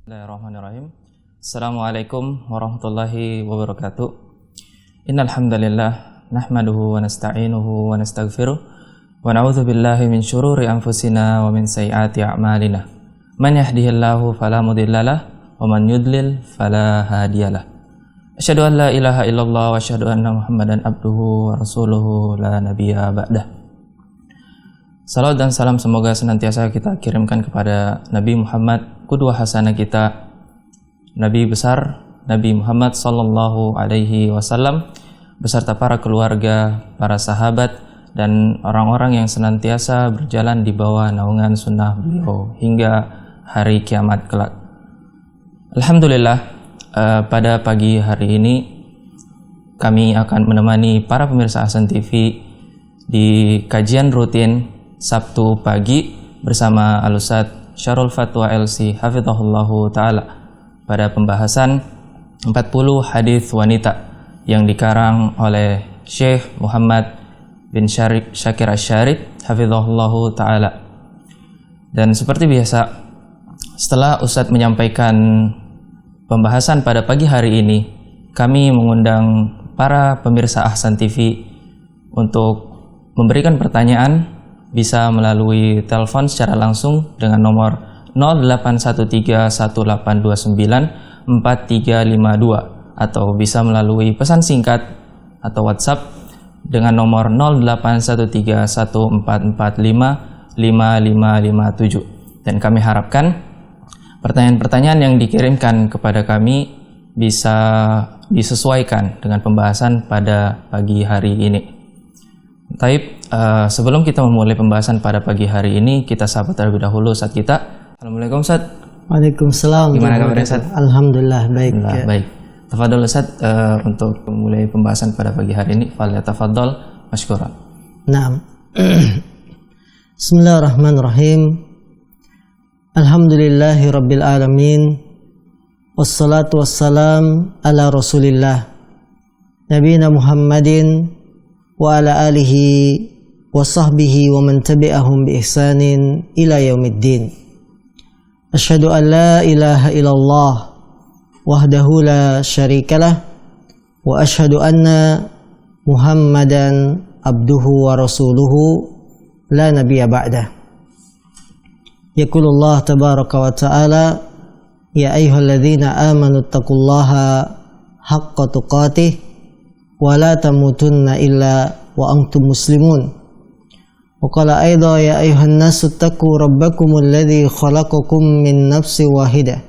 Bismillahirrahmanirrahim. Assalamualaikum warahmatullahi wabarakatuh. Innal hamdalillah nahmaduhu wa nasta'inuhu wa nastaghfiruh wa na'udzu billahi min syururi anfusina wa min sayyiati a'malina. Man yahdihillahu fala mudhillalah wa man yudlil fala hadiyalah. Asyhadu an la ilaha illallah wa asyhadu anna Muhammadan abduhu wa rasuluhu la nabiyya ba'dah. Salam dan salam semoga senantiasa kita kirimkan kepada Nabi Muhammad, qudwah hasanah kita, Nabi besar Nabi Muhammad sallallahu alaihi wasallam beserta para keluarga, para sahabat dan orang-orang yang senantiasa berjalan di bawah naungan sunnah beliau hingga hari kiamat kelak. Alhamdulillah, pada pagi hari ini kami akan menemani para pemirsa Ahsan TV di kajian rutin Sabtu pagi bersama Al-Ustadz Syarul Fatwa LC Hafizahullahu Ta'ala pada pembahasan 40 hadis wanita yang dikarang oleh Syekh Muhammad bin Syakir Asy-Syarif Hafizahullahu Ta'ala. Dan seperti biasa, setelah Ustadz menyampaikan pembahasan pada pagi hari ini, kami mengundang para pemirsa Ahsan TV untuk memberikan pertanyaan bisa melalui telepon secara langsung dengan nomor 081318294352 atau bisa melalui pesan singkat atau WhatsApp dengan nomor 081314455557. Dan kami harapkan pertanyaan-pertanyaan yang dikirimkan kepada kami bisa disesuaikan dengan pembahasan pada pagi hari ini. Taib, sebelum kita memulai pembahasan pada pagi hari ini, kita sapa terlebih dahulu Ustadz kita. Assalamualaikum Ustadz. Waalaikumsalam. Gimana kabarnya Ustadz? Alhamdulillah baik. Alhamdulillah, baik. Tafadhol Ustadz, untuk memulai pembahasan pada pagi hari ini, falyatafadhol masykuran. Naam. Bismillahirrahmanirrahim. Alhamdulillahi rabbil alamin. Wassalatu wassalam ala Rasulillah Nabiyina Muhammadin wa ala alihi wa sahbihi wa man tabi'ahum bi ihsanin ila yaumiddin. Asyhadu an la ilaha illallah wahdahu la syarikalah wa asyhadu anna Muhammadan abduhu wa rasuluhu la nabiyya ba'dah. Yaqulullah tabaraka wa ta'ala ya ayyuhalladzina amanu taqullaha haqqa tuqatih wa la tamutunna illa wa antum muslimun. Wa qala aidha ya ayyuhan nasu taqu rabbakumul ladzi khalaqakum min nafsin wahidah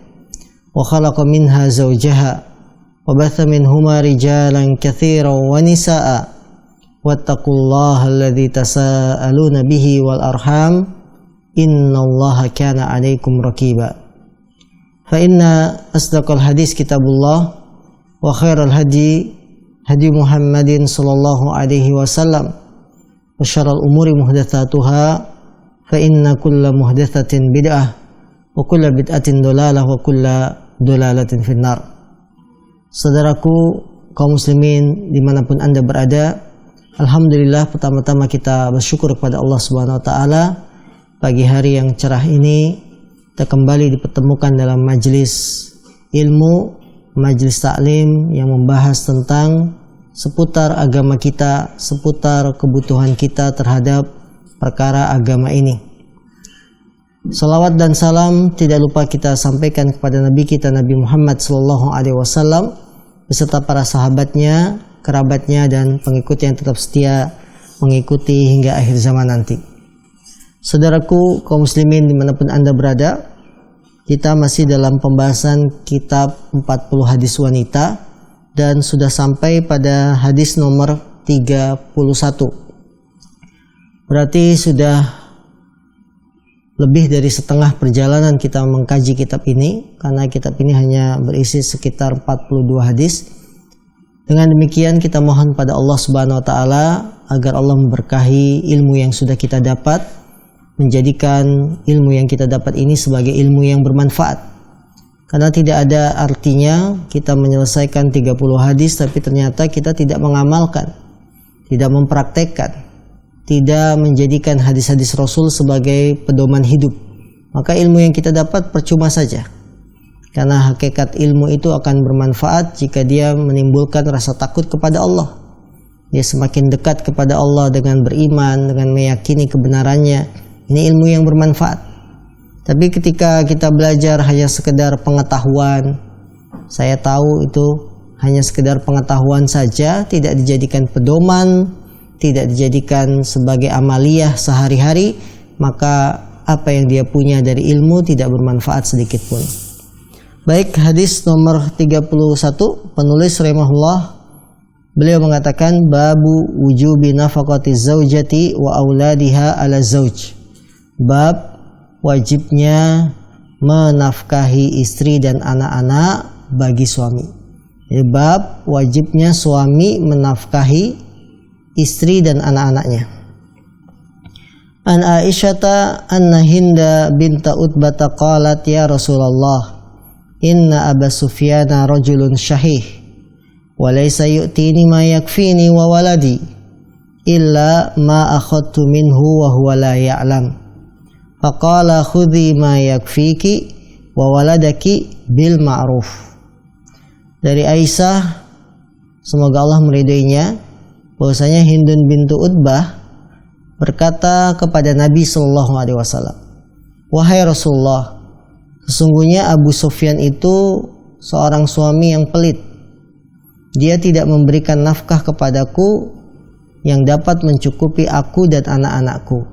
wa khalaqa minha zawjaha wa batha minhuma rijalan katsiran wa nisaa'a wattaqullaha alladzi tasaaluna bihi wal arham innallaha kana 'alaikum raqiba. Fa inna asdaqal hadis kitabullah wa khairal hadi hadi Muhammadin sallallahu alaihi wasallam wa syarrul umuri muhdatsatuha fa inna kulla muhdatsatin bid'ah wa kulla bid'atin dhalalah wa kulla dhalalatin finnar. Saudaraku kaum muslimin dimanapun Anda berada, alhamdulillah pertama-tama kita bersyukur kepada Allah Subhanahu wa taala pagi hari yang cerah ini kita kembali dipertemukan dalam majelis ilmu, majelis taklim yang membahas tentang seputar agama kita, seputar kebutuhan kita terhadap perkara agama ini. Salawat dan salam tidak lupa kita sampaikan kepada Nabi kita Nabi Muhammad sallallahu alaihi wasallam beserta para sahabatnya, kerabatnya dan pengikutnya yang tetap setia mengikuti hingga akhir zaman nanti. Saudaraku kaum muslimin dimanapun Anda berada, kita masih dalam pembahasan kitab 40 hadis wanita dan sudah sampai pada hadis nomor 31. Berarti sudah lebih dari setengah perjalanan kita mengkaji kitab ini, karena kitab ini hanya berisi sekitar 42 hadis. Dengan demikian kita mohon pada Allah Subhanahu wa taala agar Allah memberkahi ilmu yang sudah kita dapat, menjadikan ilmu yang kita dapat ini sebagai ilmu yang bermanfaat. Karena tidak ada artinya kita menyelesaikan 30 hadis tapi ternyata kita tidak mengamalkan, tidak mempraktekkan, tidak menjadikan hadis-hadis Rasul sebagai pedoman hidup. Maka ilmu yang kita dapat percuma saja. Karena hakikat ilmu itu akan bermanfaat jika dia menimbulkan rasa takut kepada Allah. Dia semakin dekat kepada Allah dengan beriman, dengan meyakini kebenarannya. Ini ilmu yang bermanfaat. Tapi ketika kita belajar hanya sekedar pengetahuan, saya tahu itu hanya sekedar pengetahuan saja, tidak dijadikan pedoman, tidak dijadikan sebagai amaliyah sehari-hari, maka apa yang dia punya dari ilmu tidak bermanfaat sedikit pun. Baik, hadis nomor 31, penulis rahimahullah, beliau mengatakan babu wujubi nafaqati zaujati wa auladiha ala zauj. Bab wajibnya menafkahi istri dan anak-anak bagi suami. Jadi bab wajibnya suami menafkahi istri dan anak-anaknya. An Aisyata anna Hinda binta Utbata qalat ya Rasulullah inna Aba Sufyana rajulun syahih wa laysa yu'tini ma yakfini wa waladi illa ma akhadtu minhu wa huwa la ya'lam. Faqala khudhi ma yakfiki wa waladaki bil ma'ruf. Dari Aisyah, semoga Allah meridainya, bahwasanya Hindun bintu Utbah berkata kepada Nabi sallallahu alaihi wasallam, wahai Rasulullah, sesungguhnya Abu Sufyan itu seorang suami yang pelit. Dia tidak memberikan nafkah kepadaku yang dapat mencukupi aku dan anak-anakku,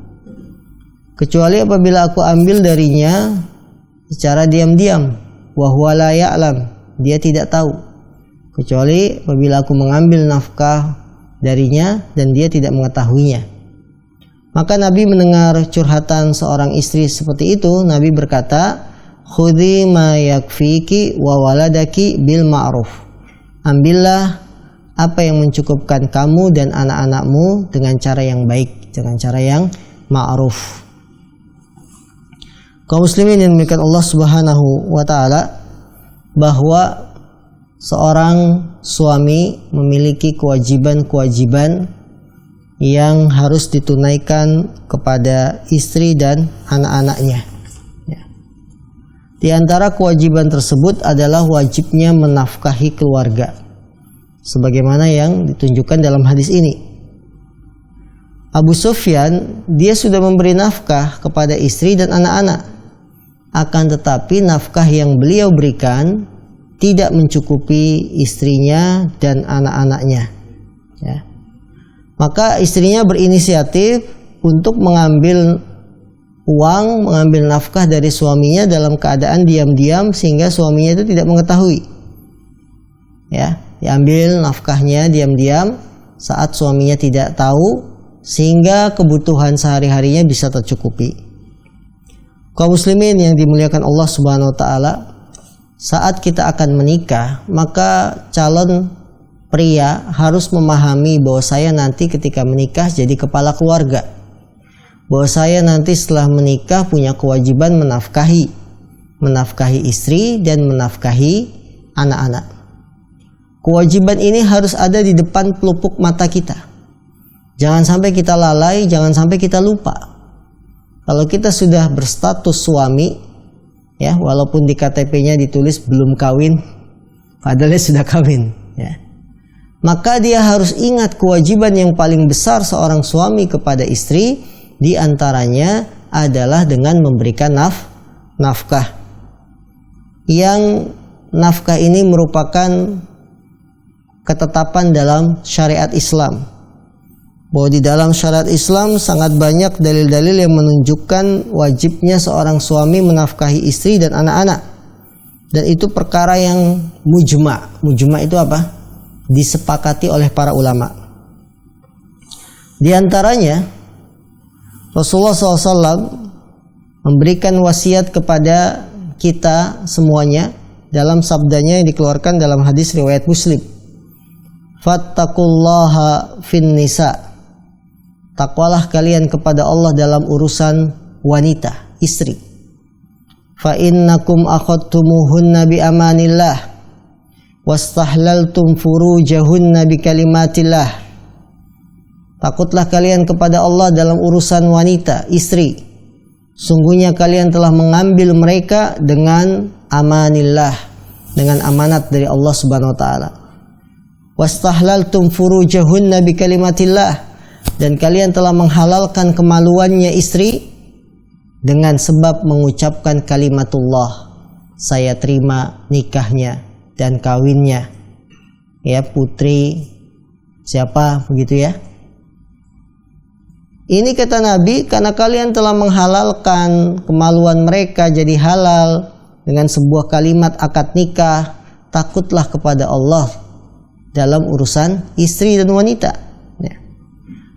kecuali apabila aku ambil darinya secara diam-diam. Wa huwa la ya'lam, dia tidak tahu, kecuali apabila aku mengambil nafkah darinya dan dia tidak mengetahuinya. Maka Nabi mendengar curhatan seorang istri seperti itu. Nabi berkata, khudhi ma yakfiki wa waladaki bil ma'ruf. Ambillah apa yang mencukupkan kamu dan anak-anakmu dengan cara yang baik, dengan cara yang ma'ruf. Kaum muslimin yang dimuliakan Allah Subhanahu wa taala, bahwa seorang suami memiliki kewajiban-kewajiban yang harus ditunaikan kepada istri dan anak-anaknya. Di antara kewajiban tersebut adalah wajibnya menafkahi keluarga, sebagaimana yang ditunjukkan dalam hadis ini. Abu Sufyan, dia sudah memberi nafkah kepada istri dan anak-anak, akan tetapi nafkah yang beliau berikan tidak mencukupi istrinya dan anak-anaknya. Ya. Maka istrinya berinisiatif untuk mengambil uang, mengambil nafkah dari suaminya dalam keadaan diam-diam sehingga suaminya itu tidak mengetahui. Ya, diambil nafkahnya diam-diam saat suaminya tidak tahu sehingga kebutuhan sehari-harinya bisa tercukupi. Kaum muslimin yang dimuliakan Allah Subhanahu wa taala, saat kita akan menikah, maka calon pria harus memahami bahwa saya nanti ketika menikah jadi kepala keluarga, bahwa saya nanti setelah menikah punya kewajiban menafkahi istri dan menafkahi anak-anak. Kewajiban ini harus ada di depan pelupuk mata kita. Jangan sampai kita lalai, jangan sampai kita lupa. Kalau kita sudah berstatus suami, ya, walaupun di KTP-nya ditulis belum kawin, padahal sudah kawin, ya, maka dia harus ingat kewajiban yang paling besar seorang suami kepada istri, di antaranya adalah dengan memberikan nafkah. Yang nafkah ini merupakan ketetapan dalam syariat Islam. Bahwa di dalam syariat Islam sangat banyak dalil-dalil yang menunjukkan wajibnya seorang suami menafkahi istri dan anak-anak. Dan itu perkara yang mujma'. Mujma' itu apa? Disepakati oleh para ulama. Di antaranya Rasulullah SAW memberikan wasiat kepada kita semuanya dalam sabdanya yang dikeluarkan dalam hadis riwayat Muslim. Fattaqullaha fin nisa. Takwalah kalian kepada Allah dalam urusan wanita, istri. Fa innakum akhadtumuhunna bi amanillah wastahlaltum furujahunna bi kalimatillah. Takutlah kalian kepada Allah dalam urusan wanita, istri. Sungguhnya kalian telah mengambil mereka dengan amanillah, dengan amanat dari Allah Subhanahu wa taala. Wastahlaltum furujahunna bi kalimatillah, dan kalian telah menghalalkan kemaluannya istri dengan sebab mengucapkan kalimatullah, saya terima nikahnya dan kawinnya. Ya, putri siapa begitu ya. Ini kata Nabi, karena kalian telah menghalalkan kemaluan mereka jadi halal dengan sebuah kalimat akad nikah, takutlah kepada Allah dalam urusan istri dan wanita. Ya.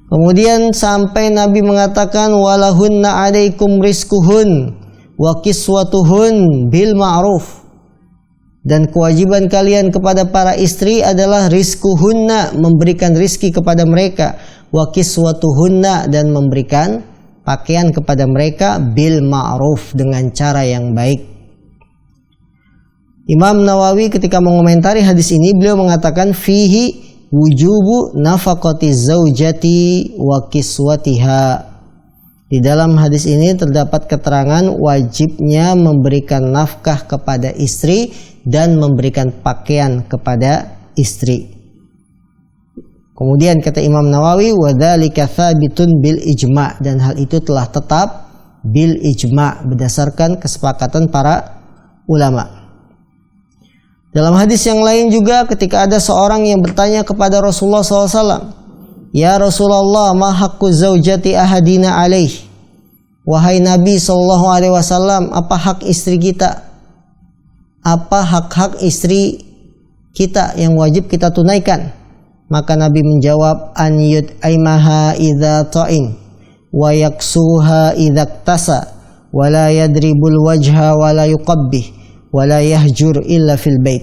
Kemudian sampai Nabi mengatakan walahunna alaikum rizquhun wa kiswatuhun bil ma'ruf, dan kewajiban kalian kepada para istri adalah rizquhunna, memberikan rizki kepada mereka, wa kiswatuhunna, dan memberikan pakaian kepada mereka, bil ma'ruf, dengan cara yang baik. Imam Nawawi ketika mengomentari hadis ini, beliau mengatakan fihi wujubu nafaqati zaujati wa kiswatiha. Di dalam hadis ini terdapat keterangan wajibnya memberikan nafkah kepada istri dan memberikan pakaian kepada istri. Kemudian kata Imam Nawawi, wadzalika tsabitun bil ijma', dan hal itu telah tetap bil ijma', berdasarkan kesepakatan para ulama. Dalam hadis yang lain juga, ketika ada seorang yang bertanya kepada Rasulullah SAW, ya Rasulullah, ma haqqu zaujati ahadina alaih, wahai Nabi SAW, apa hak istri kita, apa hak-hak istri kita yang wajib kita tunaikan? Maka Nabi menjawab, an yud'aimaha idza ta'im wa yaksuha idza iktasa wa la yadribul wajha wa la yuqabbih wa la yahjur illa fil bait.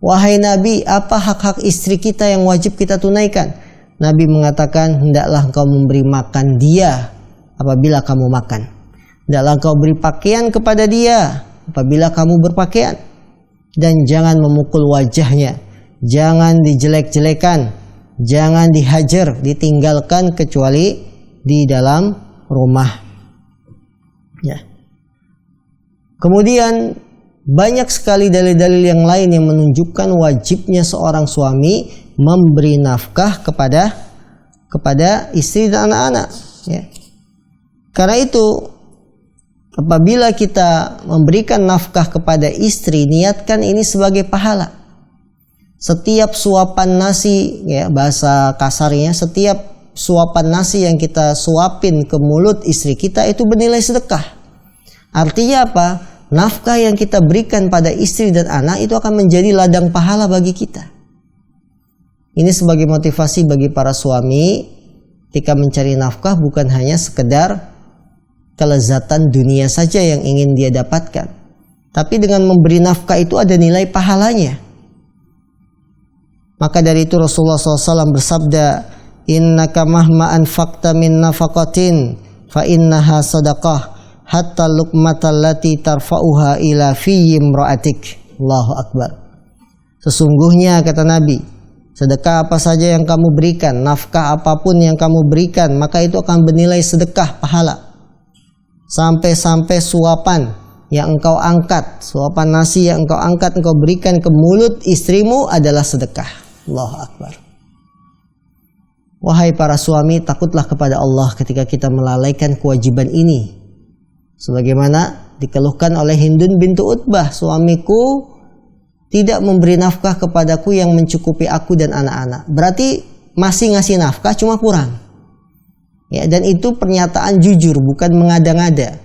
Wahai Nabi, apa hak-hak istri kita yang wajib kita tunaikan? Nabi mengatakan, hendaklah engkau memberi makan dia apabila kamu makan, hendaklah engkau beri pakaian kepada dia apabila kamu berpakaian, dan jangan memukul wajahnya, jangan dijelek-jelekan, jangan dihajar, ditinggalkan kecuali di dalam rumah. Ya. Kemudian banyak sekali dalil-dalil yang lain yang menunjukkan wajibnya seorang suami memberi nafkah kepada istri dan anak-anak. Ya. Karena itu, apabila kita memberikan nafkah kepada istri, niatkan ini sebagai pahala. Setiap suapan nasi, ya bahasa kasarnya, setiap suapan nasi yang kita suapin ke mulut istri kita itu bernilai sedekah. Artinya apa? Nafkah yang kita berikan pada istri dan anak itu akan menjadi ladang pahala bagi kita. Ini sebagai motivasi bagi para suami ketika mencari nafkah, bukan hanya sekedar kelezatan dunia saja yang ingin dia dapatkan, tapi dengan memberi nafkah itu ada nilai pahalanya. Maka dari itu Rasulullah SAW bersabda, innaka mahma anfaqta min nafaqatin fa innaha sadaqah hatta luqmatal lati tarfa'uha ila fi imra'atik. Allahu Akbar. Sesungguhnya kata Nabi, sedekah apa saja yang kamu berikan, nafkah apapun yang kamu berikan, maka itu akan bernilai sedekah pahala. Sampai-sampai suapan yang engkau angkat, suapan nasi yang engkau angkat, engkau berikan ke mulut istrimu adalah sedekah. Allahu Akbar. Wahai para suami, takutlah kepada Allah ketika kita melalaikan kewajiban ini. Sebagaimana dikeluhkan oleh Hindun bintu Utbah, suamiku tidak memberi nafkah kepadaku yang mencukupi aku dan anak-anak. Berarti masih ngasih nafkah, cuma kurang. Ya, dan itu pernyataan jujur, bukan mengada-ngada.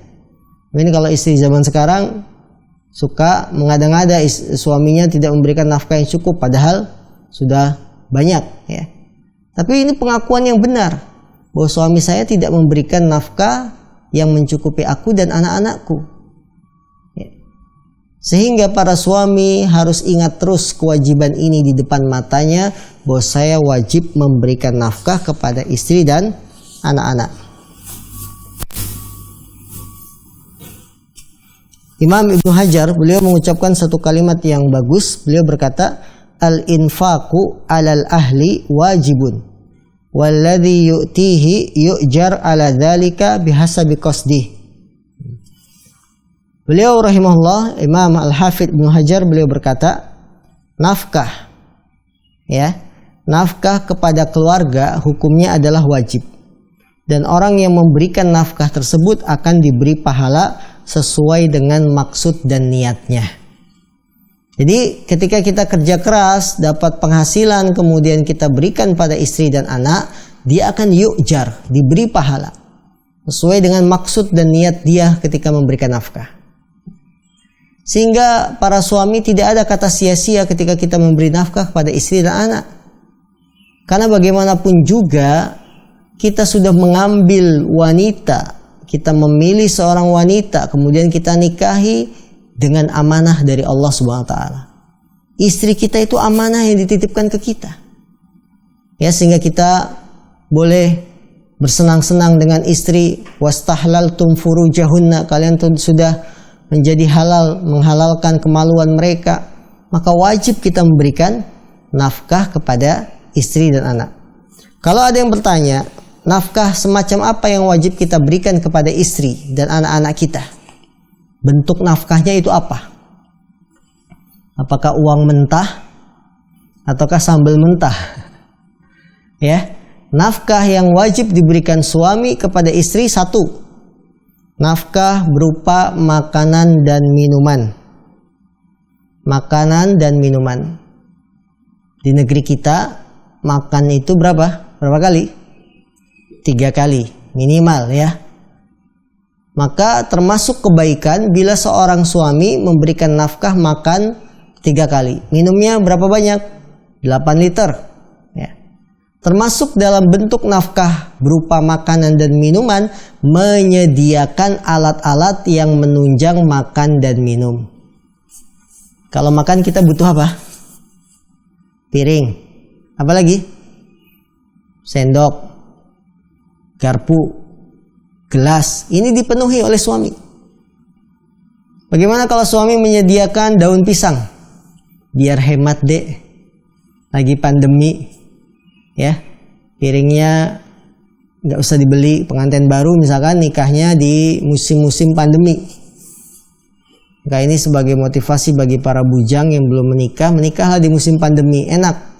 Ini kalau istri zaman sekarang suka mengada-ngada, suaminya tidak memberikan nafkah yang cukup, padahal sudah banyak. Ya. Tapi ini pengakuan yang benar, bahwa suami saya tidak memberikan nafkah yang mencukupi aku dan anak-anakku. Ya. Sehingga para suami harus ingat terus kewajiban ini di depan matanya, bahwa saya wajib memberikan nafkah kepada istri dan anak-anak. Imam Ibnu Hajar, beliau mengucapkan satu kalimat yang bagus. Beliau berkata, al-infaqu alal ahli wajibun, walladhi yu'tihi yu'jar ala dzalika bihasabi qasdih. Beliau rahimahullah, Imam Al-Hafidz Ibnu Hajar, beliau berkata, nafkah, ya, nafkah kepada keluarga hukumnya adalah wajib. Dan orang yang memberikan nafkah tersebut akan diberi pahala sesuai dengan maksud dan niatnya. Jadi ketika kita kerja keras, dapat penghasilan, kemudian kita berikan pada istri dan anak, dia akan yu'jar, diberi pahala sesuai dengan maksud dan niat dia ketika memberikan nafkah. Sehingga para suami tidak ada kata sia-sia ketika kita memberi nafkah kepada istri dan anak. Karena bagaimanapun juga kita sudah mengambil wanita, kita memilih seorang wanita, kemudian kita nikahi dengan amanah dari Allah Subhanahu wa taala. Istri kita itu amanah yang dititipkan ke kita. Ya, sehingga kita boleh bersenang-senang dengan istri. Wastahlaltum furujahunna, kalian sudah menjadi halal, menghalalkan kemaluan mereka, maka wajib kita memberikan nafkah kepada istri dan anak. Kalau ada yang bertanya, nafkah semacam apa yang wajib kita berikan kepada istri dan anak-anak kita? Bentuk nafkahnya itu apa? Apakah uang mentah ataukah sambal mentah? Ya, nafkah yang wajib diberikan suami kepada istri, satu, nafkah berupa makanan dan minuman. Makanan dan minuman. Di negeri kita makan itu berapa? Berapa kali? 3 kali minimal, ya. Maka termasuk kebaikan bila seorang suami memberikan nafkah makan 3 kali. Minumnya berapa banyak? 8 liter. Ya. Termasuk dalam bentuk nafkah berupa makanan dan minuman, menyediakan alat-alat yang menunjang makan dan minum. Kalau makan kita butuh apa? Piring. Apa lagi? Sendok, garpu, gelas. Ini dipenuhi oleh suami. Bagaimana kalau suami menyediakan daun pisang? Biar hemat, Dek. Lagi pandemi, ya, piringnya nggak usah dibeli. Pengantin baru misalkan nikahnya di musim-musim pandemi. Maka ini sebagai motivasi bagi para bujang yang belum menikah, menikahlah di musim pandemi, enak.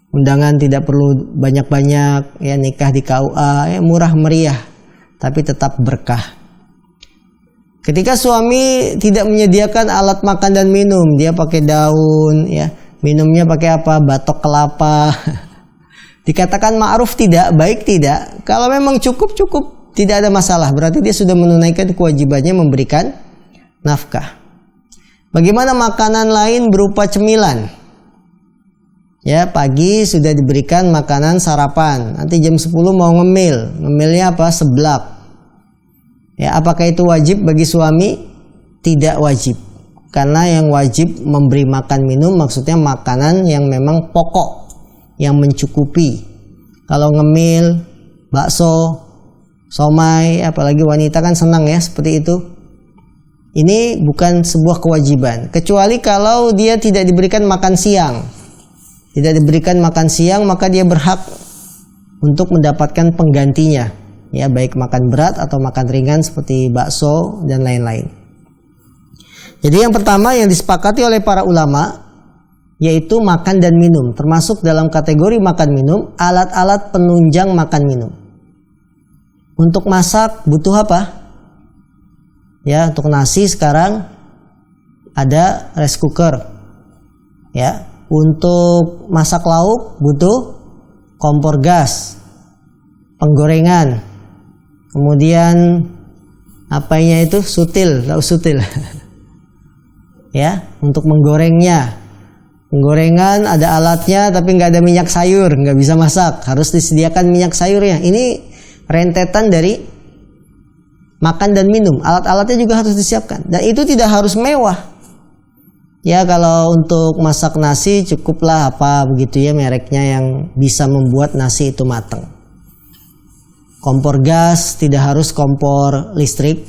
Undangan tidak perlu banyak-banyak, ya, nikah di KUA, ya, murah meriah, tapi tetap berkah. Ketika suami tidak menyediakan alat makan dan minum, dia pakai daun, ya, minumnya pakai apa? Batok kelapa. Dikatakan ma'ruf tidak, baik tidak. Kalau memang cukup, tidak ada masalah. Berarti dia sudah menunaikan kewajibannya memberikan nafkah. Bagaimana makanan lain berupa cemilan? Ya, pagi sudah diberikan makanan sarapan. Nanti jam 10 mau ngemil. Ngemilnya apa? Seblak. Ya, apakah itu wajib bagi suami? Tidak wajib. Karena yang wajib memberi makan minum maksudnya makanan yang memang pokok, yang mencukupi. Kalau ngemil, bakso, somai, apalagi wanita kan senang ya seperti itu. Ini bukan sebuah kewajiban. Kecuali kalau dia tidak diberikan makan siang. Tidak diberikan makan siang, maka dia berhak untuk mendapatkan penggantinya. Ya, baik makan berat atau makan ringan seperti bakso dan lain-lain. Jadi yang pertama yang disepakati oleh para ulama yaitu makan dan minum, termasuk dalam kategori makan minum alat-alat penunjang makan minum. Untuk masak butuh apa? Ya, untuk nasi sekarang ada rice cooker. Ya, untuk masak lauk butuh kompor gas, penggorengan. Kemudian apanya itu? Sutil, lauk sutil. Ya, untuk menggorengnya. Penggorengan ada alatnya tapi nggak ada minyak sayur, nggak bisa masak, harus disediakan minyak sayurnya. Ini rentetan dari makan dan minum. Alat-alatnya juga harus disiapkan dan itu tidak harus mewah. Ya, kalau untuk masak nasi cukuplah apa begitu ya mereknya yang bisa membuat nasi itu matang. Kompor gas tidak harus kompor listrik,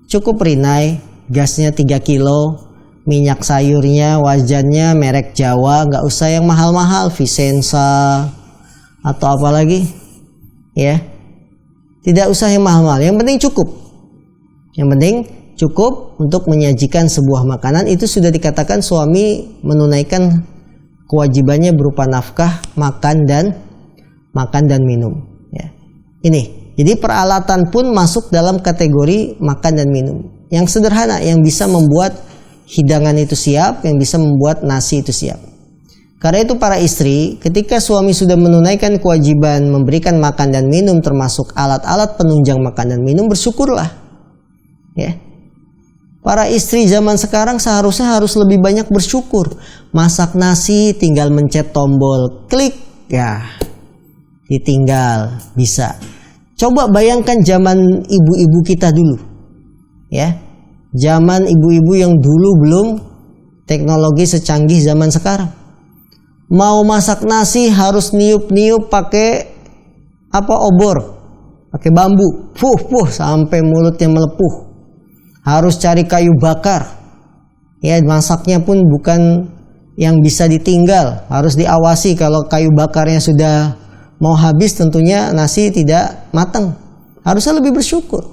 cukup Rinnai, gasnya 3 kilo. Minyak sayurnya, wajannya merek Jawa, nggak usah yang mahal-mahal, Vicenza atau apa lagi, ya. Tidak usah yang mahal-mahal, yang penting cukup. Yang penting cukup untuk menyajikan sebuah makanan, itu sudah dikatakan suami menunaikan kewajibannya berupa nafkah, makan dan minum. Ya. Ini, jadi peralatan pun masuk dalam kategori makan dan minum. Yang sederhana, yang bisa membuat hidangan itu siap, yang bisa membuat nasi itu siap. Karena itu para istri, ketika suami sudah menunaikan kewajiban memberikan makan dan minum, termasuk alat-alat penunjang makan dan minum, bersyukurlah. Ya. Para istri zaman sekarang seharusnya harus lebih banyak bersyukur. Masak nasi tinggal mencet tombol klik, ya ditinggal, bisa. Coba bayangkan zaman ibu-ibu kita dulu. Ya. Zaman ibu-ibu yang dulu belum teknologi secanggih zaman sekarang. Mau masak nasi harus niup-niup pakai obor, pakai bambu, sampai mulutnya melepuh. Harus cari kayu bakar. Ya, masaknya pun bukan yang bisa ditinggal, harus diawasi. Kalau kayu bakarnya sudah mau habis, tentunya nasi tidak matang. Harusnya lebih bersyukur.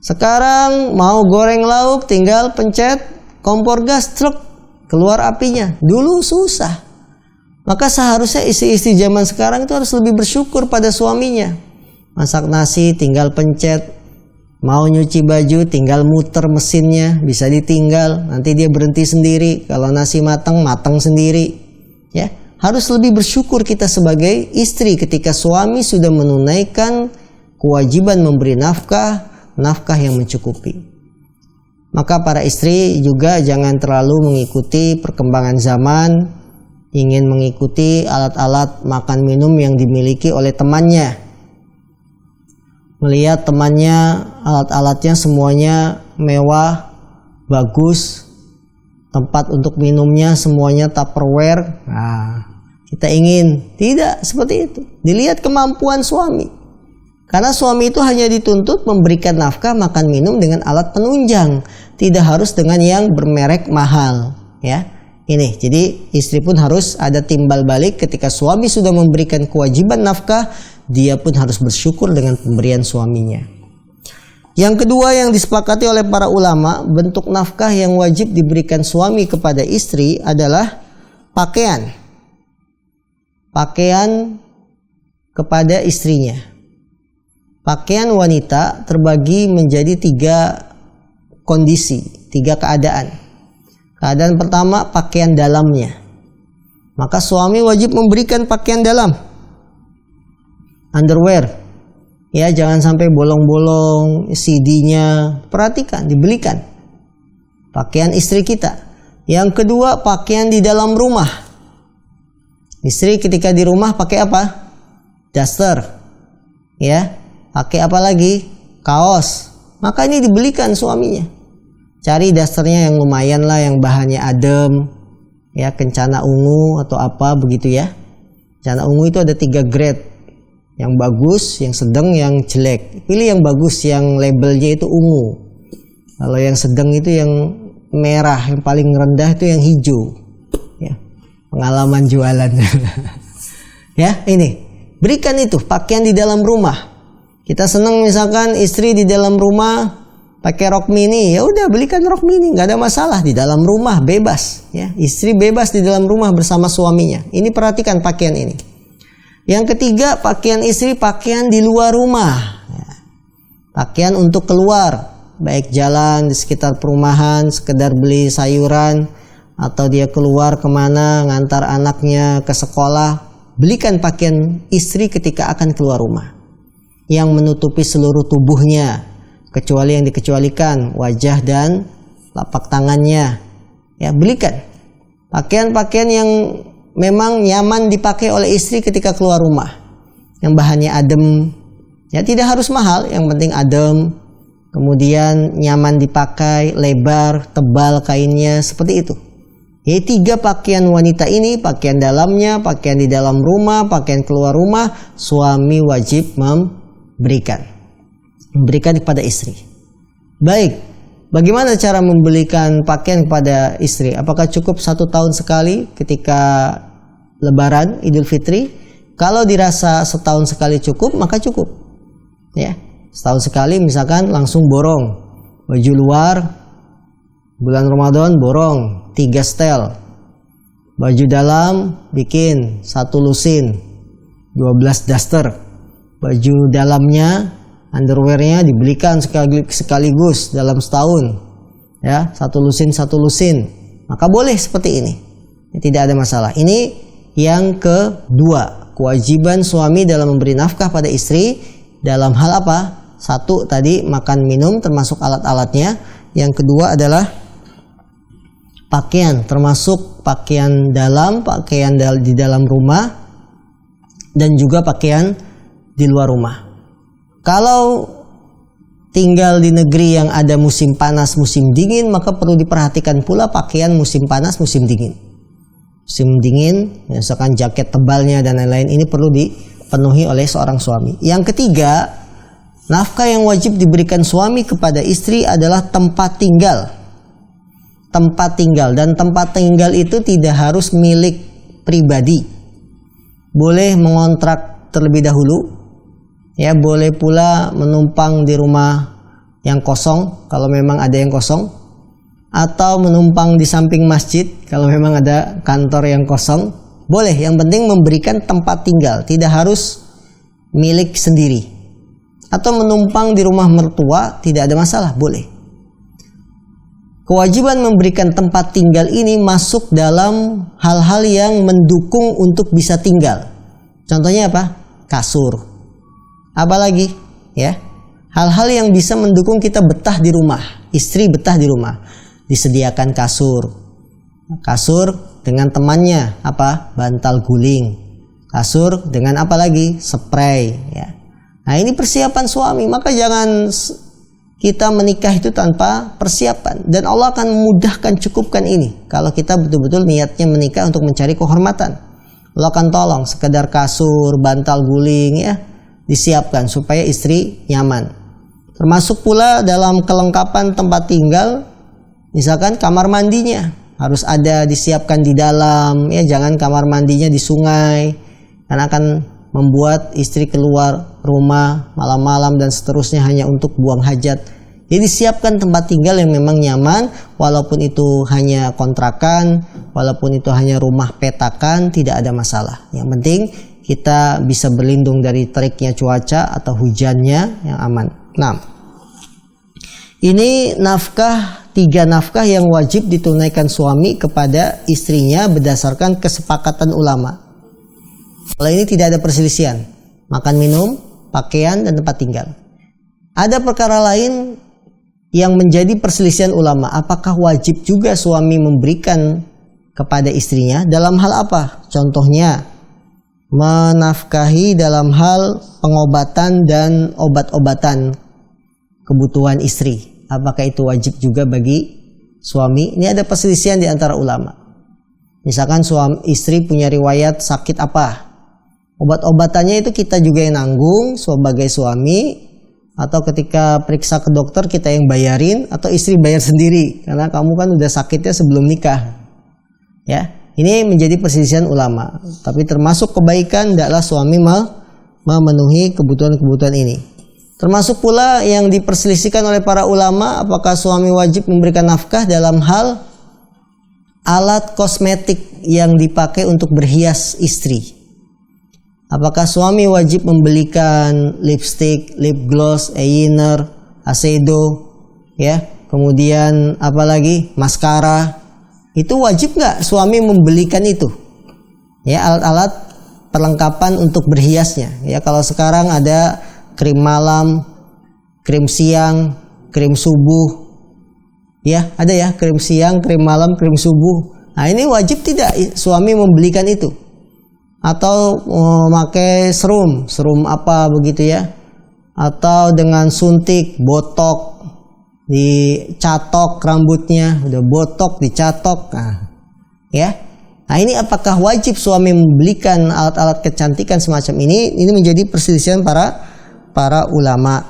Sekarang mau goreng lauk, tinggal pencet kompor gas, truk, keluar apinya. Dulu susah. Maka seharusnya istri-istri zaman sekarang itu harus lebih bersyukur pada suaminya. Masak nasi tinggal pencet, mau nyuci baju tinggal muter mesinnya, bisa ditinggal, nanti dia berhenti sendiri. Kalau nasi matang sendiri. Ya, harus lebih bersyukur kita sebagai istri ketika suami sudah menunaikan kewajiban memberi nafkah yang mencukupi. Maka para istri juga jangan terlalu mengikuti perkembangan zaman, ingin mengikuti alat-alat makan minum yang dimiliki oleh temannya. Melihat temannya alat-alatnya semuanya mewah, bagus, tempat untuk minumnya semuanya Tupperware. Nah, kita ingin tidak seperti itu. Dilihat kemampuan suami. Karena suami itu hanya dituntut memberikan nafkah makan minum dengan alat penunjang, tidak harus dengan yang bermerek mahal, ya. Ini, jadi istri pun harus ada timbal balik ketika suami sudah memberikan kewajiban nafkah, dia pun harus bersyukur dengan pemberian suaminya. Yang kedua yang disepakati oleh para ulama, bentuk nafkah yang wajib diberikan suami kepada istri adalah pakaian. Pakaian kepada istrinya. Pakaian wanita terbagi menjadi 3 kondisi, 3 keadaan. Keadaan pertama, pakaian dalamnya. Maka suami wajib memberikan pakaian dalam. Underwear. Ya, jangan sampai bolong-bolong, CD-nya. Perhatikan, dibelikan. Pakaian istri kita. Yang kedua, pakaian di dalam rumah. Istri ketika di rumah pakai apa? Daster. Ya, pakai apa lagi? Kaos. Maka ini dibelikan suaminya. Cari dasternya yang lumayan lah, yang bahannya adem, ya, kencana ungu atau apa begitu ya. Kencana ungu itu ada 3 grade, yang bagus, yang sedang, yang jelek. Pilih yang bagus, yang labelnya itu ungu. Kalau yang sedang itu yang merah, yang paling rendah itu yang hijau. Ya, pengalaman jualan. Ya, ini berikan itu pakaian di dalam rumah. Kita senang misalkan istri di dalam rumah pakai rok mini, ya udah belikan rok mini, nggak ada masalah, di dalam rumah bebas, ya, istri bebas di dalam rumah bersama suaminya. Ini perhatikan pakaian ini. Yang ketiga, pakaian istri pakaian di luar rumah, ya. Pakaian untuk keluar, baik jalan di sekitar perumahan, sekedar beli sayuran, atau dia keluar kemana ngantar anaknya ke sekolah, belikan pakaian istri ketika akan keluar rumah yang menutupi seluruh tubuhnya, kecuali yang dikecualikan, wajah dan lapak tangannya. Ya, belikan pakaian-pakaian yang memang nyaman dipakai oleh istri ketika keluar rumah, yang bahannya adem. Ya, tidak harus mahal, yang penting adem, kemudian nyaman dipakai, lebar, tebal kainnya, seperti itu. Jadi 3 pakaian wanita ini, pakaian dalamnya, pakaian di dalam rumah, pakaian keluar rumah, suami wajib memberikan kepada istri. Baik, bagaimana cara membelikan pakaian kepada istri? Apakah cukup 1 tahun sekali ketika Lebaran, Idul Fitri? Kalau dirasa setahun sekali cukup, maka cukup. Ya, setahun sekali misalkan langsung borong Baju luar bulan Ramadan borong 3 setel. Baju dalam bikin 1 lusin, 12 daster. Baju dalamnya, underwearnya dibelikan sekaligus dalam setahun. Ya, 1 lusin 1 lusin. Maka boleh seperti ini. Tidak ada masalah. Ini yang kedua, kewajiban suami dalam memberi nafkah pada istri dalam hal apa? 1 tadi makan minum termasuk alat-alatnya. Yang kedua adalah pakaian, termasuk pakaian dalam, pakaian di dalam rumah, dan juga pakaian di luar rumah. Kalau tinggal di negeri yang ada musim panas, musim dingin, maka perlu diperhatikan pula pakaian musim panas, musim dingin. Musim dingin, misalkan jaket tebalnya dan lain-lain, ini perlu dipenuhi oleh seorang suami. Yang ketiga, nafkah yang wajib diberikan suami kepada istri adalah tempat tinggal. Tempat tinggal, dan tempat tinggal itu tidak harus milik pribadi. Boleh mengontrak terlebih dahulu, ya, boleh pula menumpang di rumah yang kosong kalau memang ada yang kosong, atau menumpang di samping masjid kalau memang ada kantor yang kosong. Boleh, yang penting memberikan tempat tinggal, tidak harus milik sendiri. Atau menumpang di rumah mertua, tidak ada masalah, boleh. Kewajiban memberikan tempat tinggal ini masuk dalam hal-hal yang mendukung untuk bisa tinggal. Contohnya apa? Kasur. Apalagi, ya, hal-hal yang bisa mendukung kita betah di rumah, istri betah di rumah. Disediakan kasur dengan temannya apa? Bantal guling. Kasur dengan apa lagi? Spray, ya. Nah, ini persiapan suami. Maka jangan kita menikah itu tanpa persiapan, dan Allah akan memudahkan, cukupkan ini kalau kita betul-betul niatnya menikah untuk mencari kehormatan. Allah akan tolong, sekedar kasur, bantal guling, ya, disiapkan supaya istri nyaman. Termasuk pula dalam kelengkapan tempat tinggal, misalkan kamar mandinya harus ada, disiapkan di dalam, ya, jangan kamar mandinya di sungai, karena akan membuat istri keluar rumah malam-malam dan seterusnya hanya untuk buang hajat. Jadi siapkan tempat tinggal yang memang nyaman, walaupun itu hanya kontrakan, walaupun itu hanya rumah petakan, tidak ada masalah. Yang penting kita bisa berlindung dari teriknya cuaca atau hujannya yang aman. Nah, ini nafkah, 3 nafkah yang wajib ditunaikan suami kepada istrinya berdasarkan kesepakatan ulama. Kalau ini tidak ada perselisihan, makan minum, pakaian, dan tempat tinggal. Ada perkara lain yang menjadi perselisihan ulama. Apakah wajib juga suami memberikan kepada istrinya? Dalam hal apa? Contohnya, menafkahi dalam hal pengobatan dan obat-obatan kebutuhan istri. Apakah itu wajib juga bagi suami? Ini ada perselisihan di antara ulama. Misalkan suami istri punya riwayat sakit apa, obat-obatannya itu kita juga yang nanggung sebagai suami, atau ketika periksa ke dokter kita yang bayarin, atau istri bayar sendiri karena kamu kan udah sakitnya sebelum nikah. Ya, ini menjadi perselisihan ulama. Tapi termasuk kebaikan hendaklah suami memenuhi kebutuhan-kebutuhan ini. Termasuk pula yang diperselisihkan oleh para ulama, apakah suami wajib memberikan nafkah dalam hal alat kosmetik yang dipakai untuk berhias istri. Apakah suami wajib membelikan lipstick, lip gloss, eyeliner, eyeshadow, ya, kemudian apalagi maskara? Itu wajib nggak suami membelikan itu? Ya, alat-alat perlengkapan untuk berhiasnya. Ya, kalau sekarang ada krim malam, krim siang, krim subuh. Ya, ada ya, krim siang, krim malam, krim subuh. Nah, ini wajib tidak suami membelikan itu? Atau memakai serum apa begitu ya? Atau dengan suntik, botok, dicatok rambutnya, udah botok, dicatok. Nah, ya. Nah, ini apakah wajib suami membelikan alat-alat kecantikan semacam ini? Ini menjadi perselisihan para ulama.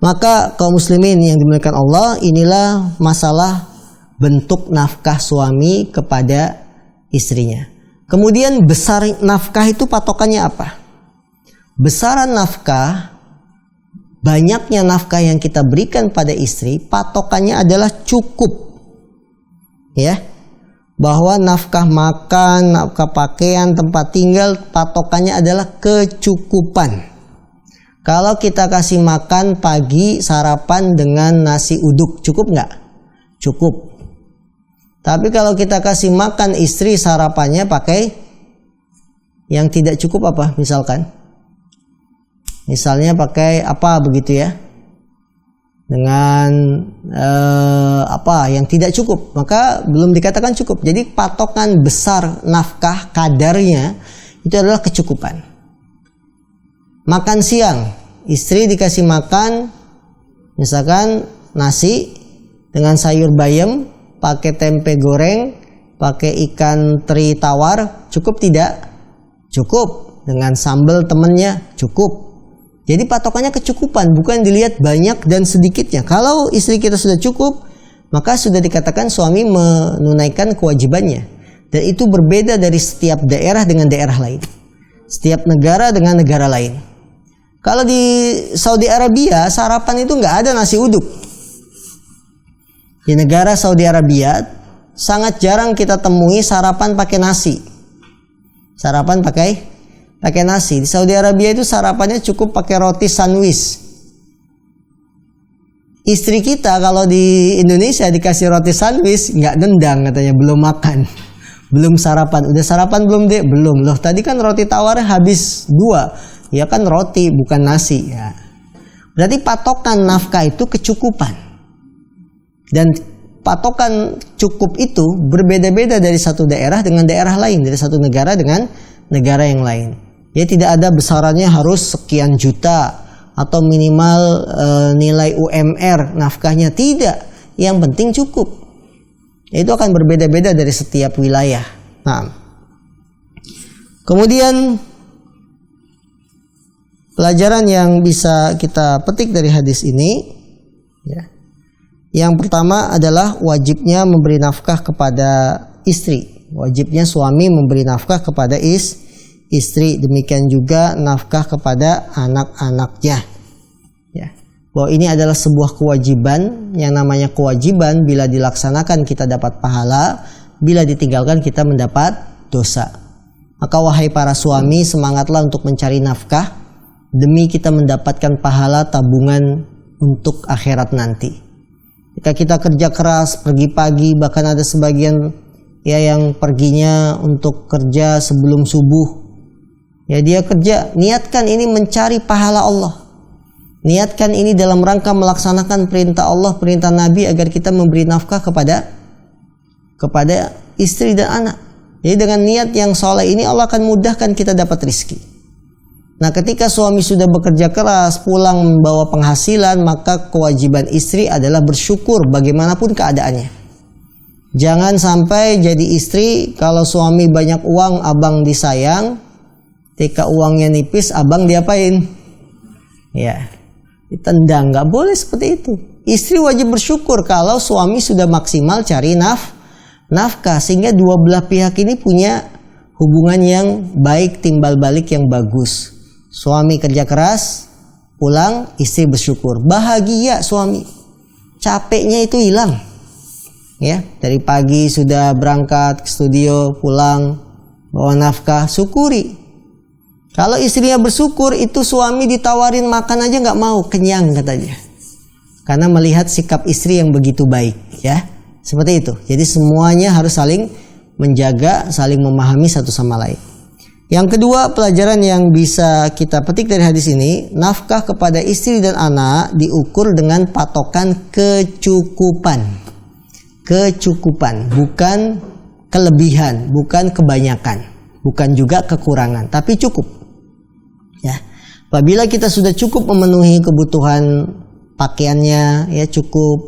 Maka kaum muslimin yang dimuliakan Allah, inilah masalah bentuk nafkah suami kepada istrinya. Kemudian besar nafkah itu patokannya apa? Besaran nafkah banyaknya nafkah yang kita berikan pada istri, patokannya adalah cukup. Ya. Bahwa nafkah makan, nafkah pakaian, tempat tinggal, patokannya adalah kecukupan. Kalau kita kasih makan pagi sarapan dengan nasi uduk, cukup nggak? Cukup. Tapi kalau kita kasih makan istri sarapannya pakai yang tidak cukup apa misalkan? Misalnya pakai apa begitu ya? Dengan apa yang tidak cukup, maka belum dikatakan cukup. Jadi patokan besar nafkah kadarnya itu adalah kecukupan. Makan siang, istri dikasih makan misalkan nasi dengan sayur bayam, pakai tempe goreng, pakai ikan teri tawar, cukup tidak? Cukup. Dengan sambal temennya, cukup. Jadi patokannya kecukupan, bukan dilihat banyak dan sedikitnya. Kalau istri kita sudah cukup, maka sudah dikatakan suami menunaikan kewajibannya. Dan itu berbeda dari setiap daerah dengan daerah lain. Setiap negara dengan negara lain. Kalau di Saudi Arabia, sarapan itu nggak ada nasi uduk. Di negara Saudi Arabia, sangat jarang kita temui sarapan pakai nasi. Sarapan pakai nasi. Di Saudi Arabia itu sarapannya cukup pakai roti sandwich. Istri kita kalau di Indonesia dikasih roti sandwich nggak nendang katanya, belum makan, belum sarapan. Udah sarapan belum dek? Belum. Loh tadi kan roti tawarnya habis 2. Ya kan roti bukan nasi ya. Berarti patokan nafkah itu kecukupan. Dan patokan cukup itu berbeda-beda dari satu daerah dengan daerah lain, dari satu negara dengan negara yang lain. Ya tidak ada besarannya harus sekian juta atau minimal nilai UMR nafkahnya, tidak. Yang penting cukup. Itu akan berbeda-beda dari setiap wilayah. Nah, kemudian pelajaran yang bisa kita petik dari hadis ini, ya, yang pertama adalah wajibnya memberi nafkah kepada istri. Wajibnya suami memberi nafkah kepada istri, demikian juga nafkah kepada anak-anaknya. Ya. Bahwa ini adalah sebuah kewajiban. Yang namanya kewajiban, bila dilaksanakan kita dapat pahala, bila ditinggalkan kita mendapat dosa. Maka wahai para suami, semangatlah untuk mencari nafkah demi kita mendapatkan pahala tabungan untuk akhirat nanti. Jika kita kerja keras, pergi pagi, bahkan ada sebagian ya yang perginya untuk kerja sebelum subuh. Ya dia kerja, niatkan ini mencari pahala Allah. Niatkan ini dalam rangka melaksanakan perintah Allah, perintah Nabi agar kita memberi nafkah kepada istri dan anak. Jadi dengan niat yang soleh ini Allah akan mudahkan kita dapat rizki. Nah ketika suami sudah bekerja keras, pulang membawa penghasilan, maka kewajiban istri adalah bersyukur bagaimanapun keadaannya. Jangan sampai jadi istri kalau suami banyak uang, abang disayang. Ketika uangnya nipis, abang diapain? Ya, ditendang. Nggak boleh seperti itu. Istri wajib bersyukur kalau suami sudah maksimal cari nafkah, sehingga dua belah pihak ini punya hubungan yang baik, timbal balik yang bagus. Suami kerja keras, pulang, istri bersyukur. Bahagia suami. Capeknya itu hilang. Ya, dari pagi sudah berangkat ke studio, pulang, bawa nafkah, syukuri. Kalau istrinya bersyukur, itu suami ditawarin makan aja nggak mau, kenyang katanya. Karena melihat sikap istri yang begitu baik, ya. Seperti itu. Jadi semuanya harus saling menjaga, saling memahami satu sama lain. Yang kedua, pelajaran yang bisa kita petik dari hadis ini, nafkah kepada istri dan anak diukur dengan patokan kecukupan. Kecukupan, bukan kelebihan, bukan kebanyakan, bukan juga kekurangan, tapi cukup. Ya, apabila kita sudah cukup memenuhi kebutuhan pakaiannya, ya cukup,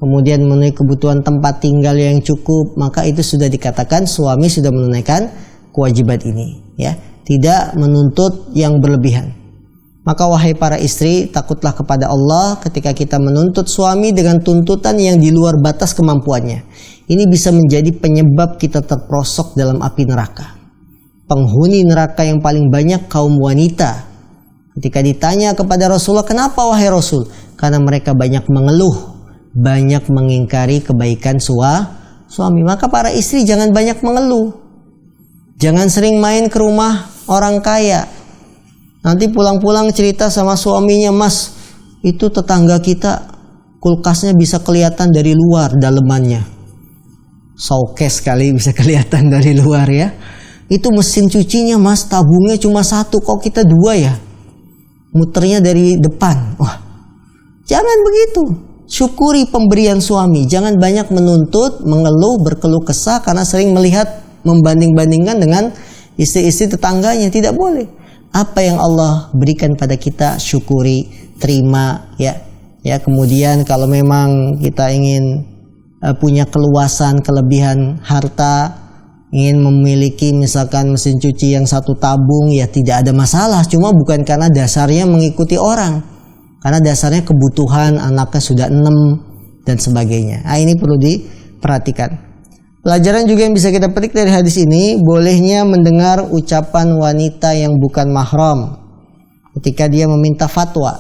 kemudian memenuhi kebutuhan tempat tinggal yang cukup, maka itu sudah dikatakan suami sudah menunaikan kewajiban ini, ya, tidak menuntut yang berlebihan. Maka wahai para istri, takutlah kepada Allah ketika kita menuntut suami dengan tuntutan yang di luar batas kemampuannya. Ini bisa menjadi penyebab kita terperosok dalam api neraka. Penghuni neraka yang paling banyak kaum wanita. Ketika ditanya kepada Rasulullah, kenapa wahai Rasul? Karena mereka banyak mengeluh, banyak mengingkari kebaikan suami. Maka para istri jangan banyak mengeluh. Jangan sering main ke rumah orang kaya. Nanti pulang-pulang cerita sama suaminya, Mas, itu tetangga kita kulkasnya bisa kelihatan dari luar dalemannya. Showcase kali bisa kelihatan dari luar ya. Itu mesin cucinya, Mas, tabungnya cuma 1, kok kita 2 ya? Muternya dari depan. Wah, jangan begitu. Syukuri pemberian suami. Jangan banyak menuntut, mengeluh, berkeluh kesah karena sering melihat, membanding-bandingkan dengan istri-istri tetangganya. Tidak boleh. Apa yang Allah berikan pada kita, syukuri, terima ya. Ya, kemudian kalau memang kita ingin punya keluasan, kelebihan harta, ingin memiliki misalkan mesin cuci yang 1 tabung, ya tidak ada masalah. Cuma bukan karena dasarnya mengikuti orang, karena dasarnya kebutuhan, anaknya sudah 6 dan sebagainya. Nah, ini perlu diperhatikan. Pelajaran juga yang bisa kita petik dari hadis ini, bolehnya mendengar ucapan wanita yang bukan mahram ketika dia meminta fatwa.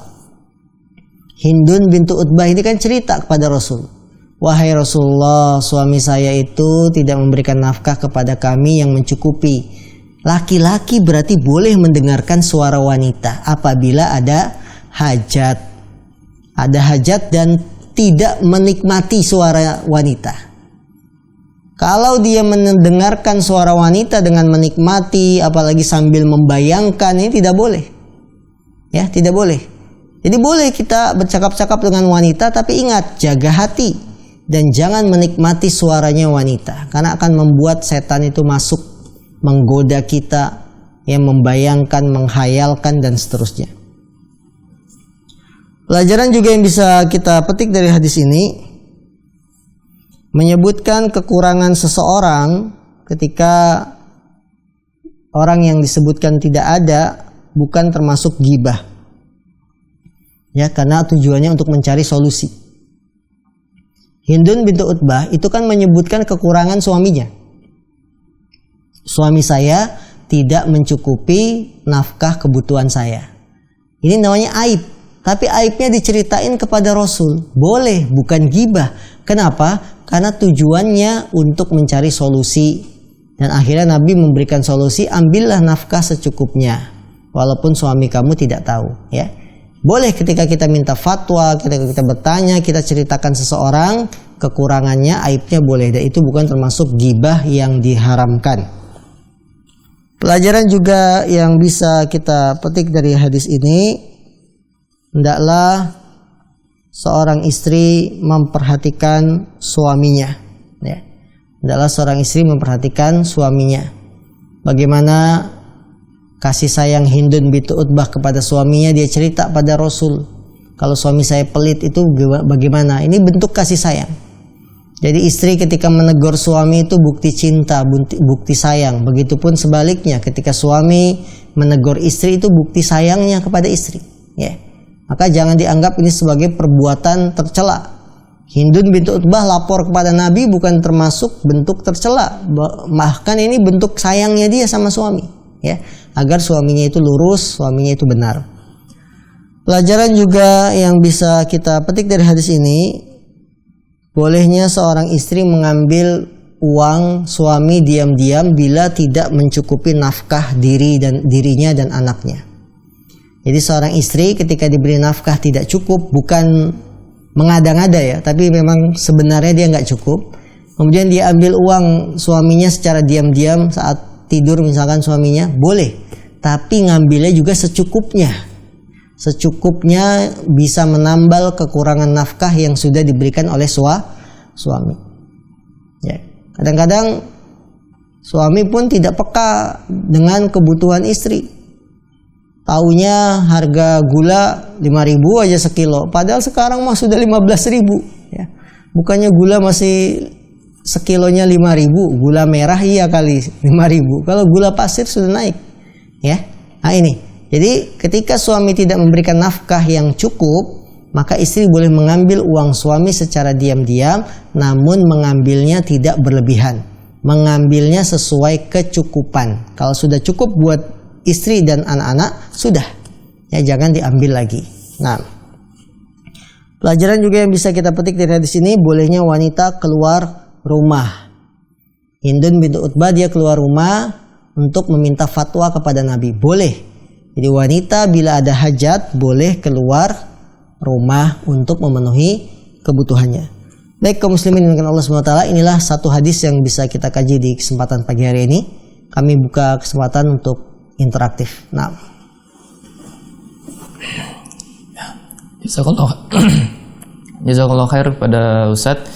Hindun bintu Utbah ini kan cerita kepada Rasul, wahai Rasulullah, suami saya itu tidak memberikan nafkah kepada kami yang mencukupi. Laki-laki berarti boleh mendengarkan suara wanita apabila ada hajat. Ada hajat dan tidak menikmati suara wanita. Kalau dia mendengarkan suara wanita dengan menikmati, apalagi sambil membayangkan, ini tidak boleh. Ya, tidak boleh. Jadi boleh kita bercakap-cakap dengan wanita, tapi ingat, jaga hati. Dan jangan menikmati suaranya wanita, karena akan membuat setan itu masuk, menggoda kita, yang membayangkan, menghayalkan dan seterusnya. Pelajaran juga yang bisa kita petik dari hadis ini, menyebutkan kekurangan seseorang ketika orang yang disebutkan tidak ada bukan termasuk ghibah. Ya, karena tujuannya untuk mencari solusi. Hindun bintu Utbah itu kan menyebutkan kekurangan suaminya. Suami saya tidak mencukupi nafkah kebutuhan saya. Ini namanya aib. Tapi aibnya diceritain kepada Rasul. Boleh, bukan ghibah. Kenapa? Karena tujuannya untuk mencari solusi. Dan akhirnya Nabi memberikan solusi, ambillah nafkah secukupnya. Walaupun suami kamu tidak tahu. Ya. Boleh ketika kita minta fatwa, ketika kita bertanya, kita ceritakan seseorang, kekurangannya, aibnya boleh. Dan itu bukan termasuk ghibah yang diharamkan. Pelajaran juga yang bisa kita petik dari hadis ini, hendaklah seorang istri memperhatikan suaminya. Ya. Hendaklah seorang istri memperhatikan suaminya. Bagaimana kasih sayang Hindun bintu Utbah kepada suaminya, dia cerita pada Rasul. Kalau suami saya pelit itu bagaimana? Ini bentuk kasih sayang. Jadi istri ketika menegur suami itu bukti cinta, bukti sayang. Begitupun sebaliknya, ketika suami menegur istri itu bukti sayangnya kepada istri. Ya. Maka jangan dianggap ini sebagai perbuatan tercela. Hindun bintu Utbah lapor kepada Nabi bukan termasuk bentuk tercela, bahkan ini bentuk sayangnya dia sama suami, ya, agar suaminya itu lurus, suaminya itu benar. Pelajaran juga yang bisa kita petik dari hadis ini, bolehnya seorang istri mengambil uang suami diam-diam bila tidak mencukupi nafkah dirinya dan anaknya. Jadi seorang istri ketika diberi nafkah tidak cukup, bukan mengada-ngada ya, tapi memang sebenarnya dia nggak cukup. Kemudian dia ambil uang suaminya secara diam-diam saat tidur misalkan suaminya, boleh. Tapi ngambilnya juga secukupnya. Secukupnya bisa menambal kekurangan nafkah yang sudah diberikan oleh suami. Ya. Kadang-kadang suami pun tidak peka dengan kebutuhan istri. Taunya harga gula 5.000 aja sekilo, padahal sekarang mah sudah 15.000 ya. Bukannya gula masih sekilonya 5.000, gula merah iya kali 5.000. Kalau gula pasir sudah naik ya. Nah ini. Jadi ketika suami tidak memberikan nafkah yang cukup, maka istri boleh mengambil uang suami secara diam-diam, namun mengambilnya tidak berlebihan. Mengambilnya sesuai kecukupan. Kalau sudah cukup buat istri dan anak-anak, sudah. Ya, jangan diambil lagi. Nah, pelajaran juga yang bisa kita petik dari hadis ini, bolehnya wanita keluar rumah. Hindun bintu Utbah dia keluar rumah untuk meminta fatwa kepada Nabi. Boleh. Jadi wanita bila ada hajat boleh keluar rumah untuk memenuhi kebutuhannya. Baik kaum muslimin dengan Allah SWT, inilah satu hadis yang bisa kita kaji di kesempatan pagi hari ini. Kami buka kesempatan untuk interaktif. Nah, Jazakallah khair kepada Ustadz,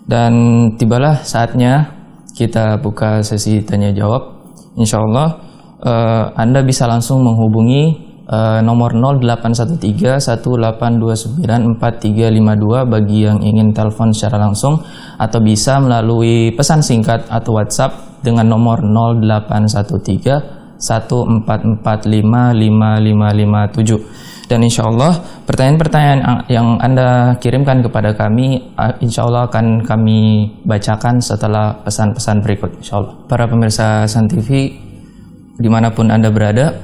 dan tibalah saatnya kita buka sesi tanya jawab. Insya Allah Anda bisa langsung menghubungi nomor 0813-1829-4352 bagi yang ingin telepon secara langsung, atau bisa melalui pesan singkat atau WhatsApp dengan nomor 0813-1445-5557. Dan insya Allah pertanyaan-pertanyaan yang Anda kirimkan kepada kami, insya Allah akan kami bacakan setelah pesan-pesan berikut, insya Allah. Para pemirsa Hasan TV dimanapun Anda berada,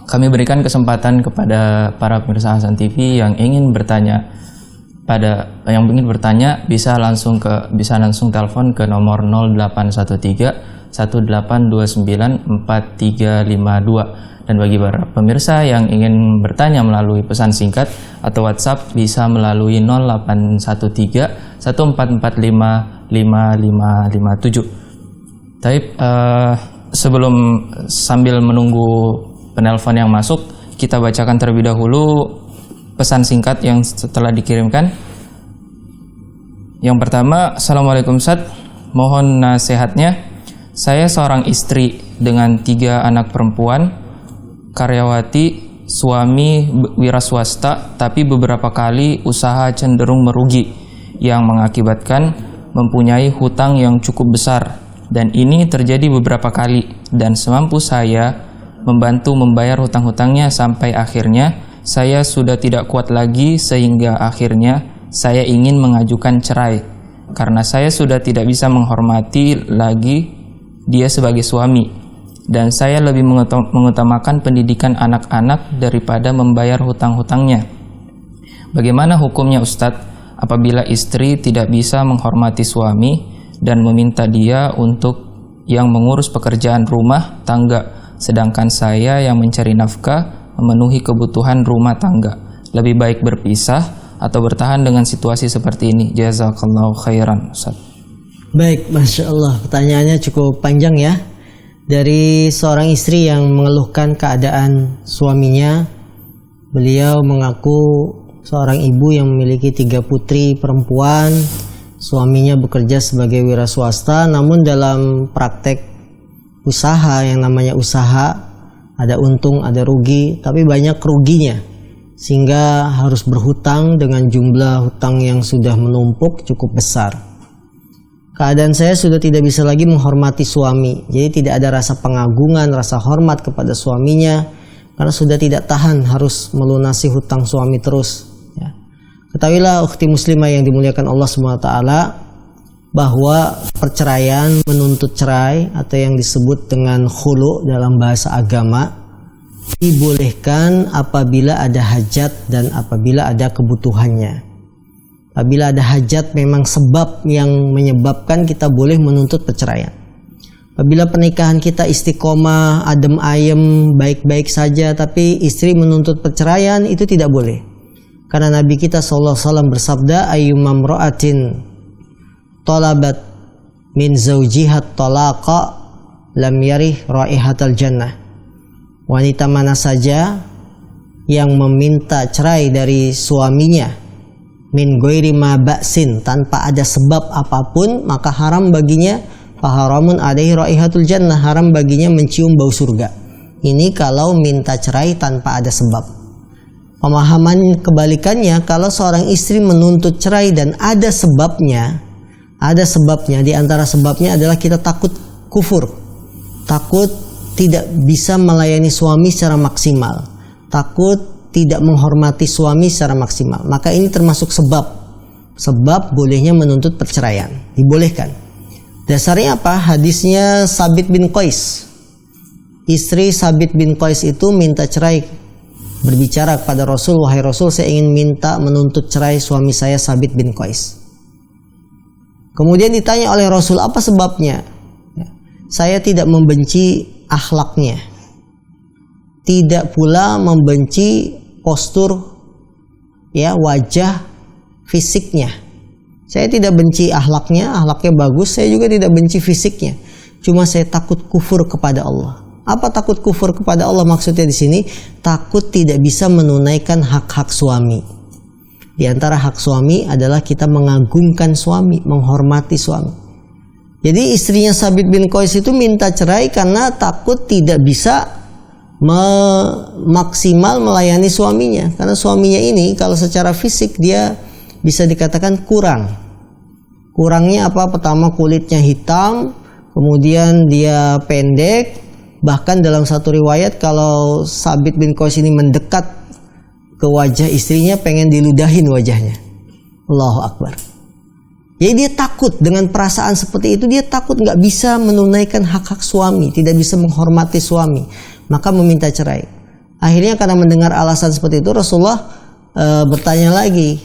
kami berikan kesempatan kepada para pemirsa Hasan TV yang ingin bertanya, bisa langsung telepon ke nomor 0813-1829-4352. Dan bagi para pemirsa yang ingin bertanya melalui pesan singkat atau WhatsApp, bisa melalui 0813-1445-5557. Tapi sambil menunggu penelpon yang masuk, kita bacakan terlebih dahulu pesan singkat yang setelah dikirimkan. Yang pertama, Assalamualaikum Ustaz, mohon nasihatnya. Saya seorang istri dengan 3 anak perempuan, karyawati, suami wira swasta, tapi beberapa kali usaha cenderung merugi yang mengakibatkan mempunyai hutang yang cukup besar, dan ini terjadi beberapa kali, dan semampu saya membantu membayar hutang-hutangnya sampai akhirnya saya sudah tidak kuat lagi, sehingga akhirnya saya ingin mengajukan cerai karena saya sudah tidak bisa menghormati lagi dia sebagai suami, dan saya lebih mengutamakan pendidikan anak-anak daripada membayar hutang-hutangnya. Bagaimana hukumnya Ustadz apabila istri tidak bisa menghormati suami dan meminta dia untuk yang mengurus pekerjaan rumah tangga, sedangkan saya yang mencari nafkah memenuhi kebutuhan rumah tangga? Lebih baik berpisah atau bertahan dengan situasi seperti ini? Jazakallahu khairan Ustadz. Baik, Masya Allah, pertanyaannya cukup panjang ya. Dari seorang istri yang mengeluhkan keadaan suaminya. Beliau mengaku seorang ibu yang memiliki 3 putri perempuan. Suaminya bekerja sebagai wira swasta, namun dalam praktek usaha, yang namanya usaha, ada untung, ada rugi, tapi banyak ruginya, sehingga harus berhutang dengan jumlah hutang yang sudah menumpuk cukup besar. Keadaan saya sudah tidak bisa lagi menghormati suami, jadi tidak ada rasa pengagungan, rasa hormat kepada suaminya, karena sudah tidak tahan harus melunasi hutang suami terus. Ya. Ketahuilah ukhti muslimah yang dimuliakan Allah SWT, bahwa perceraian, menuntut cerai atau yang disebut dengan khulu dalam bahasa agama, dibolehkan apabila ada hajat dan apabila ada kebutuhannya. Apabila ada hajat, memang sebab yang menyebabkan kita boleh menuntut perceraian. Apabila pernikahan kita istiqomah, adem ayem, baik-baik saja, tapi istri menuntut perceraian, itu tidak boleh. Karena Nabi kita SAW bersabda, ayyumam ro'atin talabat min zawjihat talaqa lam yarih raihatal jannah. Wanita mana saja yang meminta cerai dari suaminya min ghairi ma ba'sin, tanpa ada sebab apapun, maka haram baginya, faharamun alaihi raihatul jannah, haram baginya mencium bau surga. Ini kalau minta cerai tanpa ada sebab. Pemahaman kebalikannya, kalau seorang istri menuntut cerai dan ada sebabnya, di antara sebabnya adalah kita takut kufur, takut tidak bisa melayani suami secara maksimal, takut tidak menghormati suami secara maksimal, maka ini termasuk sebab bolehnya menuntut perceraian, dibolehkan. Dasarnya apa? Hadisnya Sabit bin Qais. Istri Sabit bin Qais itu minta cerai berbicara kepada Rasul, wahai Rasul, saya ingin minta menuntut cerai suami saya Sabit bin Qais. Kemudian ditanya oleh Rasul, apa sebabnya? Saya tidak membenci akhlaknya, tidak pula membenci postur wajah fisiknya. Saya tidak benci akhlaknya bagus, saya juga tidak benci fisiknya. Cuma saya takut kufur kepada Allah. Apa takut kufur kepada Allah maksudnya di sini? Takut tidak bisa menunaikan hak-hak suami. Di antara hak suami adalah kita mengagungkan suami, menghormati suami. Jadi istrinya Sabit bin Qais itu minta cerai karena takut tidak bisa maksimal melayani suaminya. Karena suaminya ini kalau secara fisik dia bisa dikatakan kurang. Kurangnya apa? Pertama, kulitnya hitam, kemudian dia pendek. Bahkan dalam satu riwayat kalau Sabit bin Qais ini mendekat ke wajah istrinya, pengen diludahin wajahnya. Allahu Akbar. Jadi dia takut dengan perasaan seperti itu, dia takut nggak bisa menunaikan hak-hak suami, tidak bisa menghormati suami, maka meminta cerai. Akhirnya karena mendengar alasan seperti itu, Rasulullah bertanya lagi,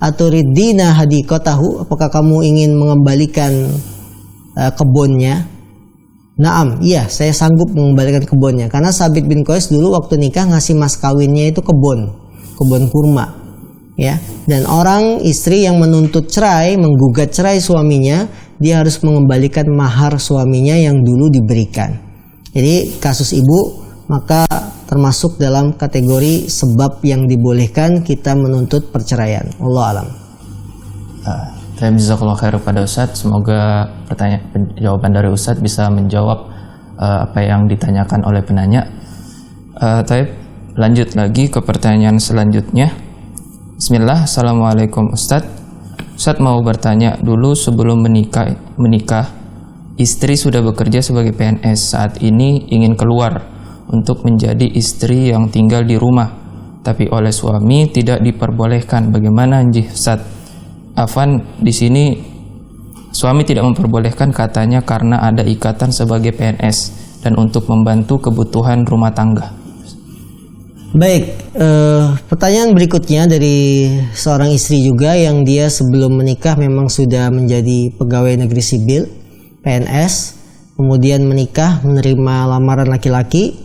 aturidina hadiqatahu, apakah kamu ingin mengembalikan kebunnya? Naam, iya, saya sanggup mengembalikan kebunnya. Karena Sabit bin Qais dulu waktu nikah ngasih mas kawinnya itu kebun kurma, ya. Dan orang istri yang menuntut cerai, menggugat cerai suaminya, dia harus mengembalikan mahar suaminya yang dulu diberikan. Jadi kasus ibu maka termasuk dalam kategori sebab yang dibolehkan kita menuntut perceraian. Wallahu alam. Jazakallahu khair kepada Ustadz. Semoga jawaban dari Ustadz bisa menjawab apa yang ditanyakan oleh penanya. Lanjut lagi ke pertanyaan selanjutnya. Bismillah. Assalamualaikum Ustadz. Ustadz mau bertanya dulu, sebelum menikah istri sudah bekerja sebagai PNS. Saat ini ingin keluar untuk menjadi istri yang tinggal di rumah, tapi oleh suami tidak diperbolehkan. Bagaimana Ustadz? Afan, di sini suami tidak memperbolehkan katanya karena ada ikatan sebagai PNS dan untuk membantu kebutuhan rumah tangga. Baik, pertanyaan berikutnya dari seorang istri juga yang dia sebelum menikah memang sudah menjadi pegawai negeri sipil, PNS, kemudian menikah menerima lamaran laki-laki.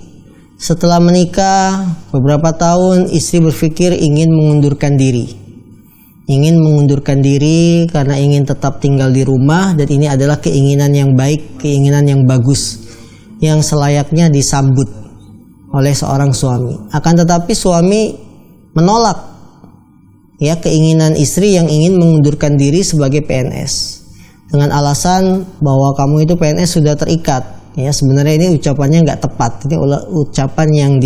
Setelah menikah beberapa tahun istri berpikir ingin mengundurkan diri. Ingin mengundurkan diri karena ingin tetap tinggal di rumah, dan ini adalah keinginan yang baik, keinginan yang bagus, yang selayaknya disambut oleh seorang suami. Akan tetapi suami menolak keinginan istri yang ingin mengundurkan diri sebagai PNS dengan alasan bahwa kamu itu PNS sudah terikat. Sebenarnya ini ucapannya nggak tepat, ini ucapan yang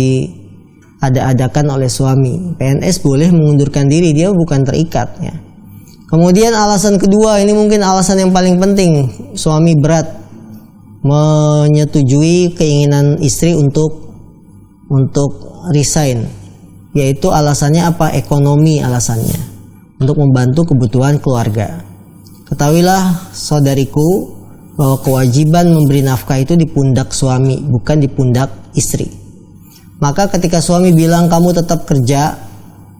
ada-adakan oleh suami. PNS boleh mengundurkan diri, dia bukan terikat, ya. Kemudian alasan kedua, ini mungkin alasan yang paling penting, suami berat menyetujui keinginan istri untuk resign, yaitu alasannya apa? Ekonomi alasannya, untuk membantu kebutuhan keluarga. Ketahuilah saudariku bahwa kewajiban memberi nafkah itu di pundak suami, bukan di pundak istri. Maka ketika suami bilang kamu tetap kerja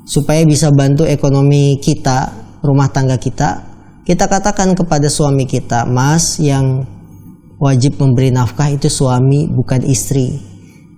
supaya bisa bantu ekonomi kita, rumah tangga kita, kita katakan kepada suami kita, Mas, yang wajib memberi nafkah itu suami, bukan istri.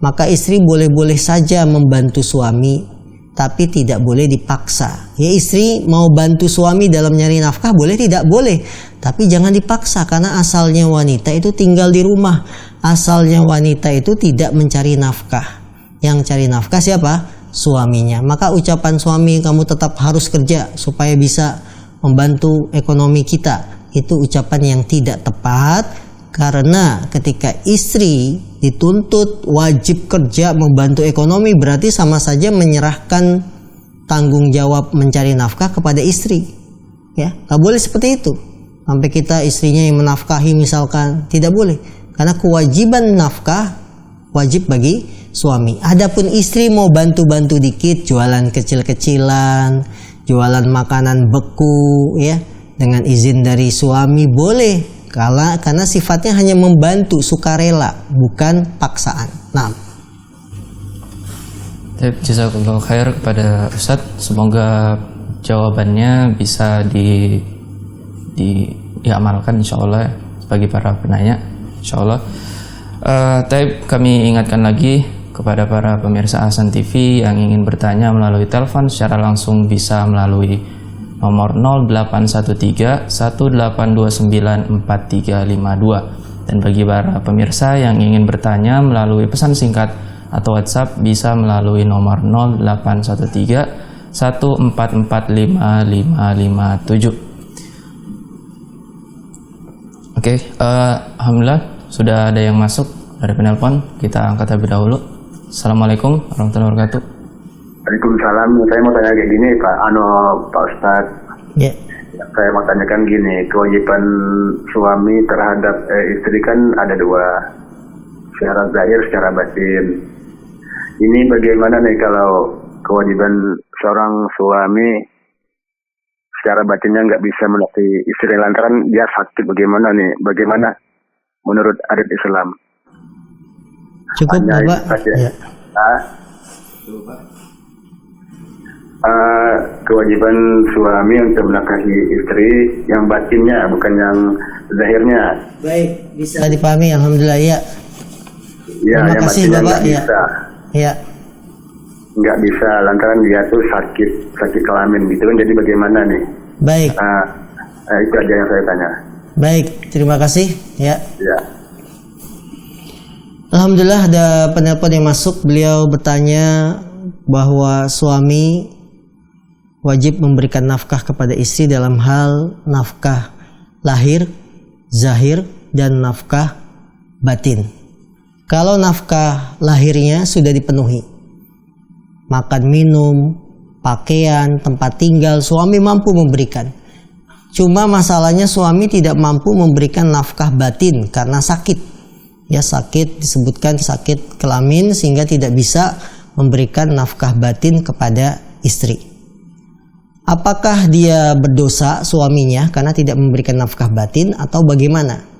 Maka istri boleh-boleh saja membantu suami, tapi tidak boleh dipaksa. Ya, istri mau bantu suami dalam nyari nafkah boleh, tidak boleh, tapi jangan dipaksa, karena asalnya wanita itu tinggal di rumah. Asalnya wanita itu tidak mencari nafkah. Yang cari nafkah siapa? Suaminya. Maka ucapan suami kamu tetap harus kerja supaya bisa membantu ekonomi kita, itu ucapan yang tidak tepat, karena ketika istri dituntut wajib kerja membantu ekonomi, berarti sama saja menyerahkan tanggung jawab mencari nafkah kepada istri. Ya, nggak boleh seperti itu. Sampai kita istrinya yang menafkahi misalkan, tidak boleh, karena kewajiban nafkah wajib bagi suami. Adapun istri mau bantu-bantu dikit, jualan kecil-kecilan, jualan makanan beku, ya, dengan izin dari suami boleh, karena sifatnya hanya membantu, sukarela, bukan paksaan. Nah, Jazakallahu khair kepada Ustadz. Semoga jawabannya bisa diamalkan insyaallah bagi para penanya insyaallah. Kami ingatkan lagi kepada para pemirsa Ahsan TV yang ingin bertanya melalui telepon secara langsung bisa melalui nomor 0813 1829 4352, dan bagi para pemirsa yang ingin bertanya melalui pesan singkat atau WhatsApp bisa melalui nomor 0813 145557. Oke, alhamdulillah sudah ada yang masuk dari penelpon. Kita angkat terlebih dahulu. Assalamualaikum warahmatullahi wabarakatuh. Waalaikumsalam. Saya mau tanya kayak gini Pak Ustadz. Ya. Saya mau tanyakan gini, kewajiban suami terhadap istri kan ada dua, secara zahir, secara batin. Ini bagaimana nih kalau kewajiban seorang suami secara batinnya nggak bisa menafkahi istri lantaran dia sakit, bagaimana nih? Bagaimana menurut adat Islam? Cukup Bapak. Ya. Kewajiban suami untuk menafkahi istri yang batinnya, bukan yang zahirnya. Baik, bisa dipahami. Alhamdulillah ya. Ya, terima yang kasih batinnya Bapak. nggak bisa. Ya. Nggak bisa lantaran dia tuh sakit kelamin gitu kan. Jadi bagaimana nih? Baik. Itu aja yang saya tanya. Baik, terima kasih ya. Ya. Alhamdulillah ada penelpon yang masuk. Beliau bertanya bahwa suami wajib memberikan nafkah kepada istri dalam hal nafkah lahir, zahir, dan nafkah batin. Kalau nafkah lahirnya sudah dipenuhi, makan minum, pakaian, tempat tinggal, suami mampu memberikan. Cuma masalahnya suami tidak mampu memberikan nafkah batin karena sakit. Ya, sakit, disebutkan sakit kelamin sehingga tidak bisa memberikan nafkah batin kepada istri. Apakah dia berdosa suaminya karena tidak memberikan nafkah batin atau bagaimana?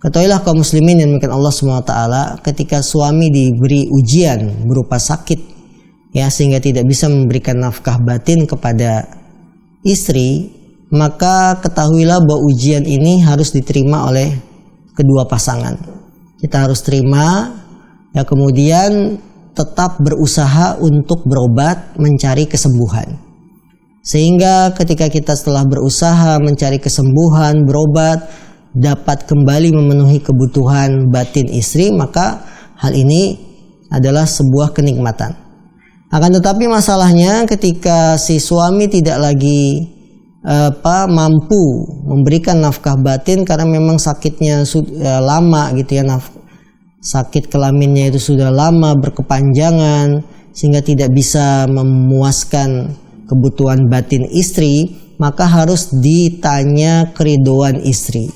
Ketahuilah kaum muslimin yang dimuliakan Allah SWT, ketika suami diberi ujian berupa sakit, ya, sehingga tidak bisa memberikan nafkah batin kepada istri, maka ketahuilah bahwa ujian ini harus diterima oleh kedua pasangan. Kita harus terima, ya, kemudian tetap berusaha untuk berobat, mencari kesembuhan. Sehingga ketika kita setelah berusaha mencari kesembuhan, berobat, dapat kembali memenuhi kebutuhan batin istri, maka hal ini adalah sebuah kenikmatan. Akan tetapi masalahnya ketika si suami tidak lagi mampu memberikan nafkah batin karena memang sakitnya lama gitu ya, sakit kelaminnya itu sudah lama berkepanjangan sehingga tidak bisa memuaskan kebutuhan batin istri, maka harus ditanya keridhoan istri.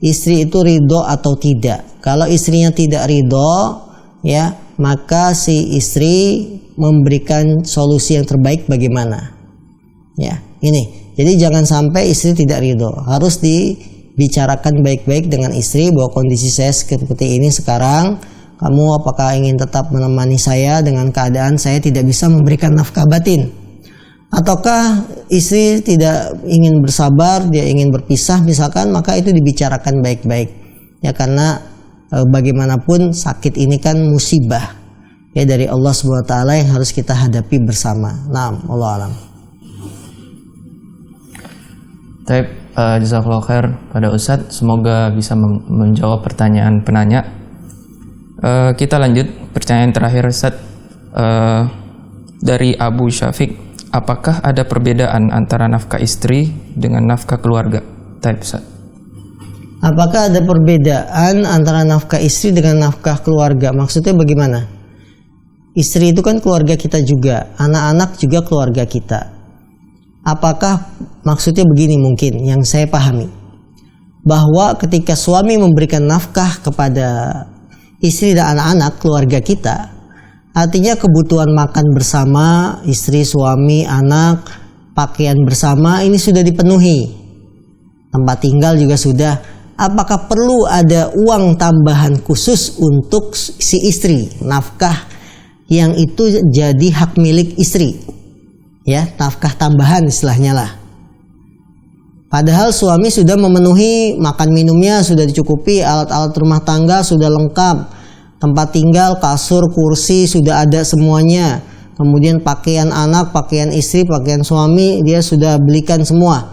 Istri itu ridho atau tidak. Kalau istrinya tidak ridho, ya, maka si istri memberikan solusi yang terbaik bagaimana. Ya, ini. Jadi jangan sampai istri tidak ridho. Harus dibicarakan baik-baik dengan istri bahwa kondisi saya seperti ini sekarang. Kamu apakah ingin tetap menemani saya dengan keadaan saya tidak bisa memberikan nafkah batin? Ataukah istri tidak ingin bersabar, dia ingin berpisah misalkan, maka itu dibicarakan baik-baik. Ya, karena bagaimanapun sakit ini kan musibah, ya, dari Allah SWT yang harus kita hadapi bersama. Naam, Allah alam. Baik, jazakallahu khair pada Ustadz. Semoga bisa menjawab pertanyaan penanya. Kita lanjut pertanyaan terakhir Ustadz, dari Abu Syafiq. Apakah ada perbedaan antara nafkah istri dengan nafkah keluarga? Apakah ada perbedaan antara nafkah istri dengan nafkah keluarga? Maksudnya bagaimana? Istri itu kan keluarga kita juga, anak-anak juga keluarga kita. Apakah maksudnya begini mungkin yang saya pahami? Bahwa ketika suami memberikan nafkah kepada istri dan anak-anak keluarga kita, artinya kebutuhan makan bersama, istri, suami, anak, pakaian bersama ini sudah dipenuhi. Tempat tinggal juga sudah. Apakah perlu ada uang tambahan khusus untuk si istri, nafkah yang itu jadi hak milik istri. Ya, nafkah tambahan istilahnya lah. Padahal suami sudah memenuhi makan minumnya, sudah dicukupi, alat-alat rumah tangga sudah lengkap, tempat tinggal, kasur, kursi sudah ada semuanya. Kemudian pakaian anak, pakaian istri, pakaian suami dia sudah belikan semua.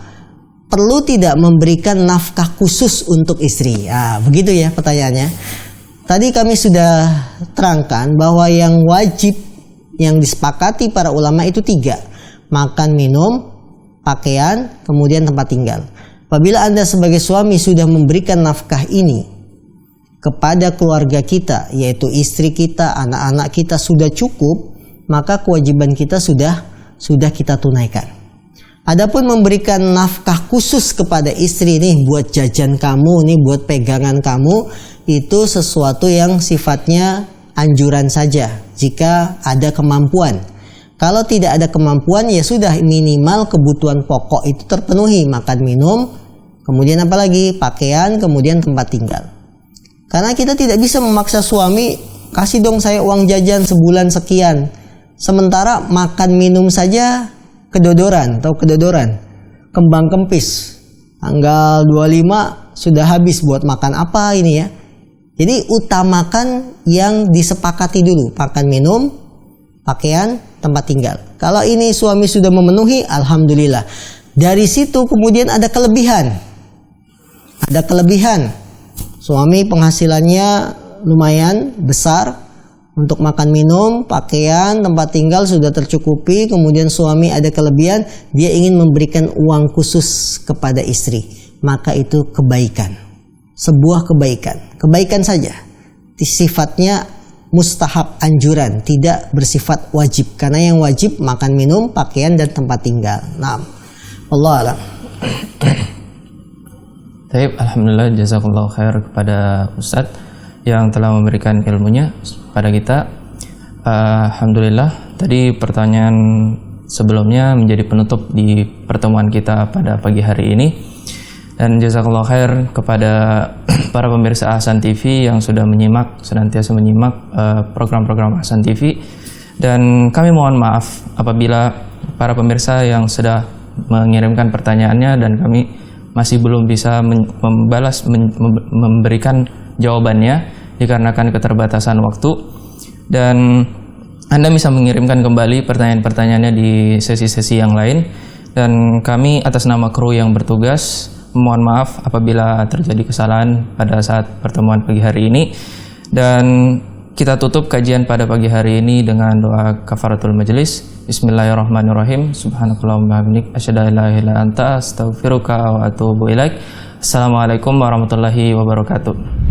Perlu tidak memberikan nafkah khusus untuk istri? Begitu ya pertanyaannya. Tadi kami sudah terangkan bahwa yang wajib yang disepakati para ulama itu 3. Makan, minum, pakaian, kemudian tempat tinggal. Apabila Anda sebagai suami sudah memberikan nafkah ini kepada keluarga kita, yaitu istri kita, anak-anak kita sudah cukup, maka kewajiban kita sudah kita tunaikan. Adapun memberikan nafkah khusus kepada istri nih buat jajan kamu, nih buat pegangan kamu, itu sesuatu yang sifatnya anjuran saja jika ada kemampuan. Kalau tidak ada kemampuan ya sudah, minimal kebutuhan pokok itu terpenuhi, makan minum, kemudian apa lagi? Pakaian, kemudian tempat tinggal. Karena kita tidak bisa memaksa suami, kasih dong saya uang jajan sebulan sekian. Sementara makan minum saja kedodoran, kembang kempis. Tanggal 25 sudah habis buat makan apa ini ya. Jadi utamakan yang disepakati dulu, makan minum, pakaian, tempat tinggal. Kalau ini suami sudah memenuhi, alhamdulillah. Dari situ kemudian ada kelebihan. Suami penghasilannya lumayan besar, untuk makan minum, pakaian, tempat tinggal sudah tercukupi. Kemudian suami ada kelebihan, dia ingin memberikan uang khusus kepada istri. Maka itu kebaikan. Sebuah kebaikan saja. Sifatnya mustahab, anjuran, tidak bersifat wajib. Karena yang wajib makan minum, pakaian, dan tempat tinggal. Nah, Allah alam. Baik, alhamdulillah, jazakallahu khair kepada Ustadz yang telah memberikan ilmunya pada kita. Alhamdulillah, tadi pertanyaan sebelumnya menjadi penutup di pertemuan kita pada pagi hari ini. Dan jazakallahu khair kepada para pemirsa Ahsan TV yang sudah senantiasa menyimak program-program Ahsan TV. Dan kami mohon maaf apabila para pemirsa yang sudah mengirimkan pertanyaannya dan kami masih belum bisa memberikan jawabannya dikarenakan keterbatasan waktu. Dan Anda bisa mengirimkan kembali pertanyaan-pertanyaannya di sesi-sesi yang lain. Dan kami atas nama kru yang bertugas mohon maaf apabila terjadi kesalahan pada saat pertemuan pagi hari ini. Dan kita tutup kajian pada pagi hari ini dengan doa kafaratul majelis. Bismillahirrahmanirrahim. Subhanakallahumma wabihamdik asyhadu an la ilaha illa anta astaghfiruka wa atubu ilaik. Assalamualaikum warahmatullahi wabarakatuh.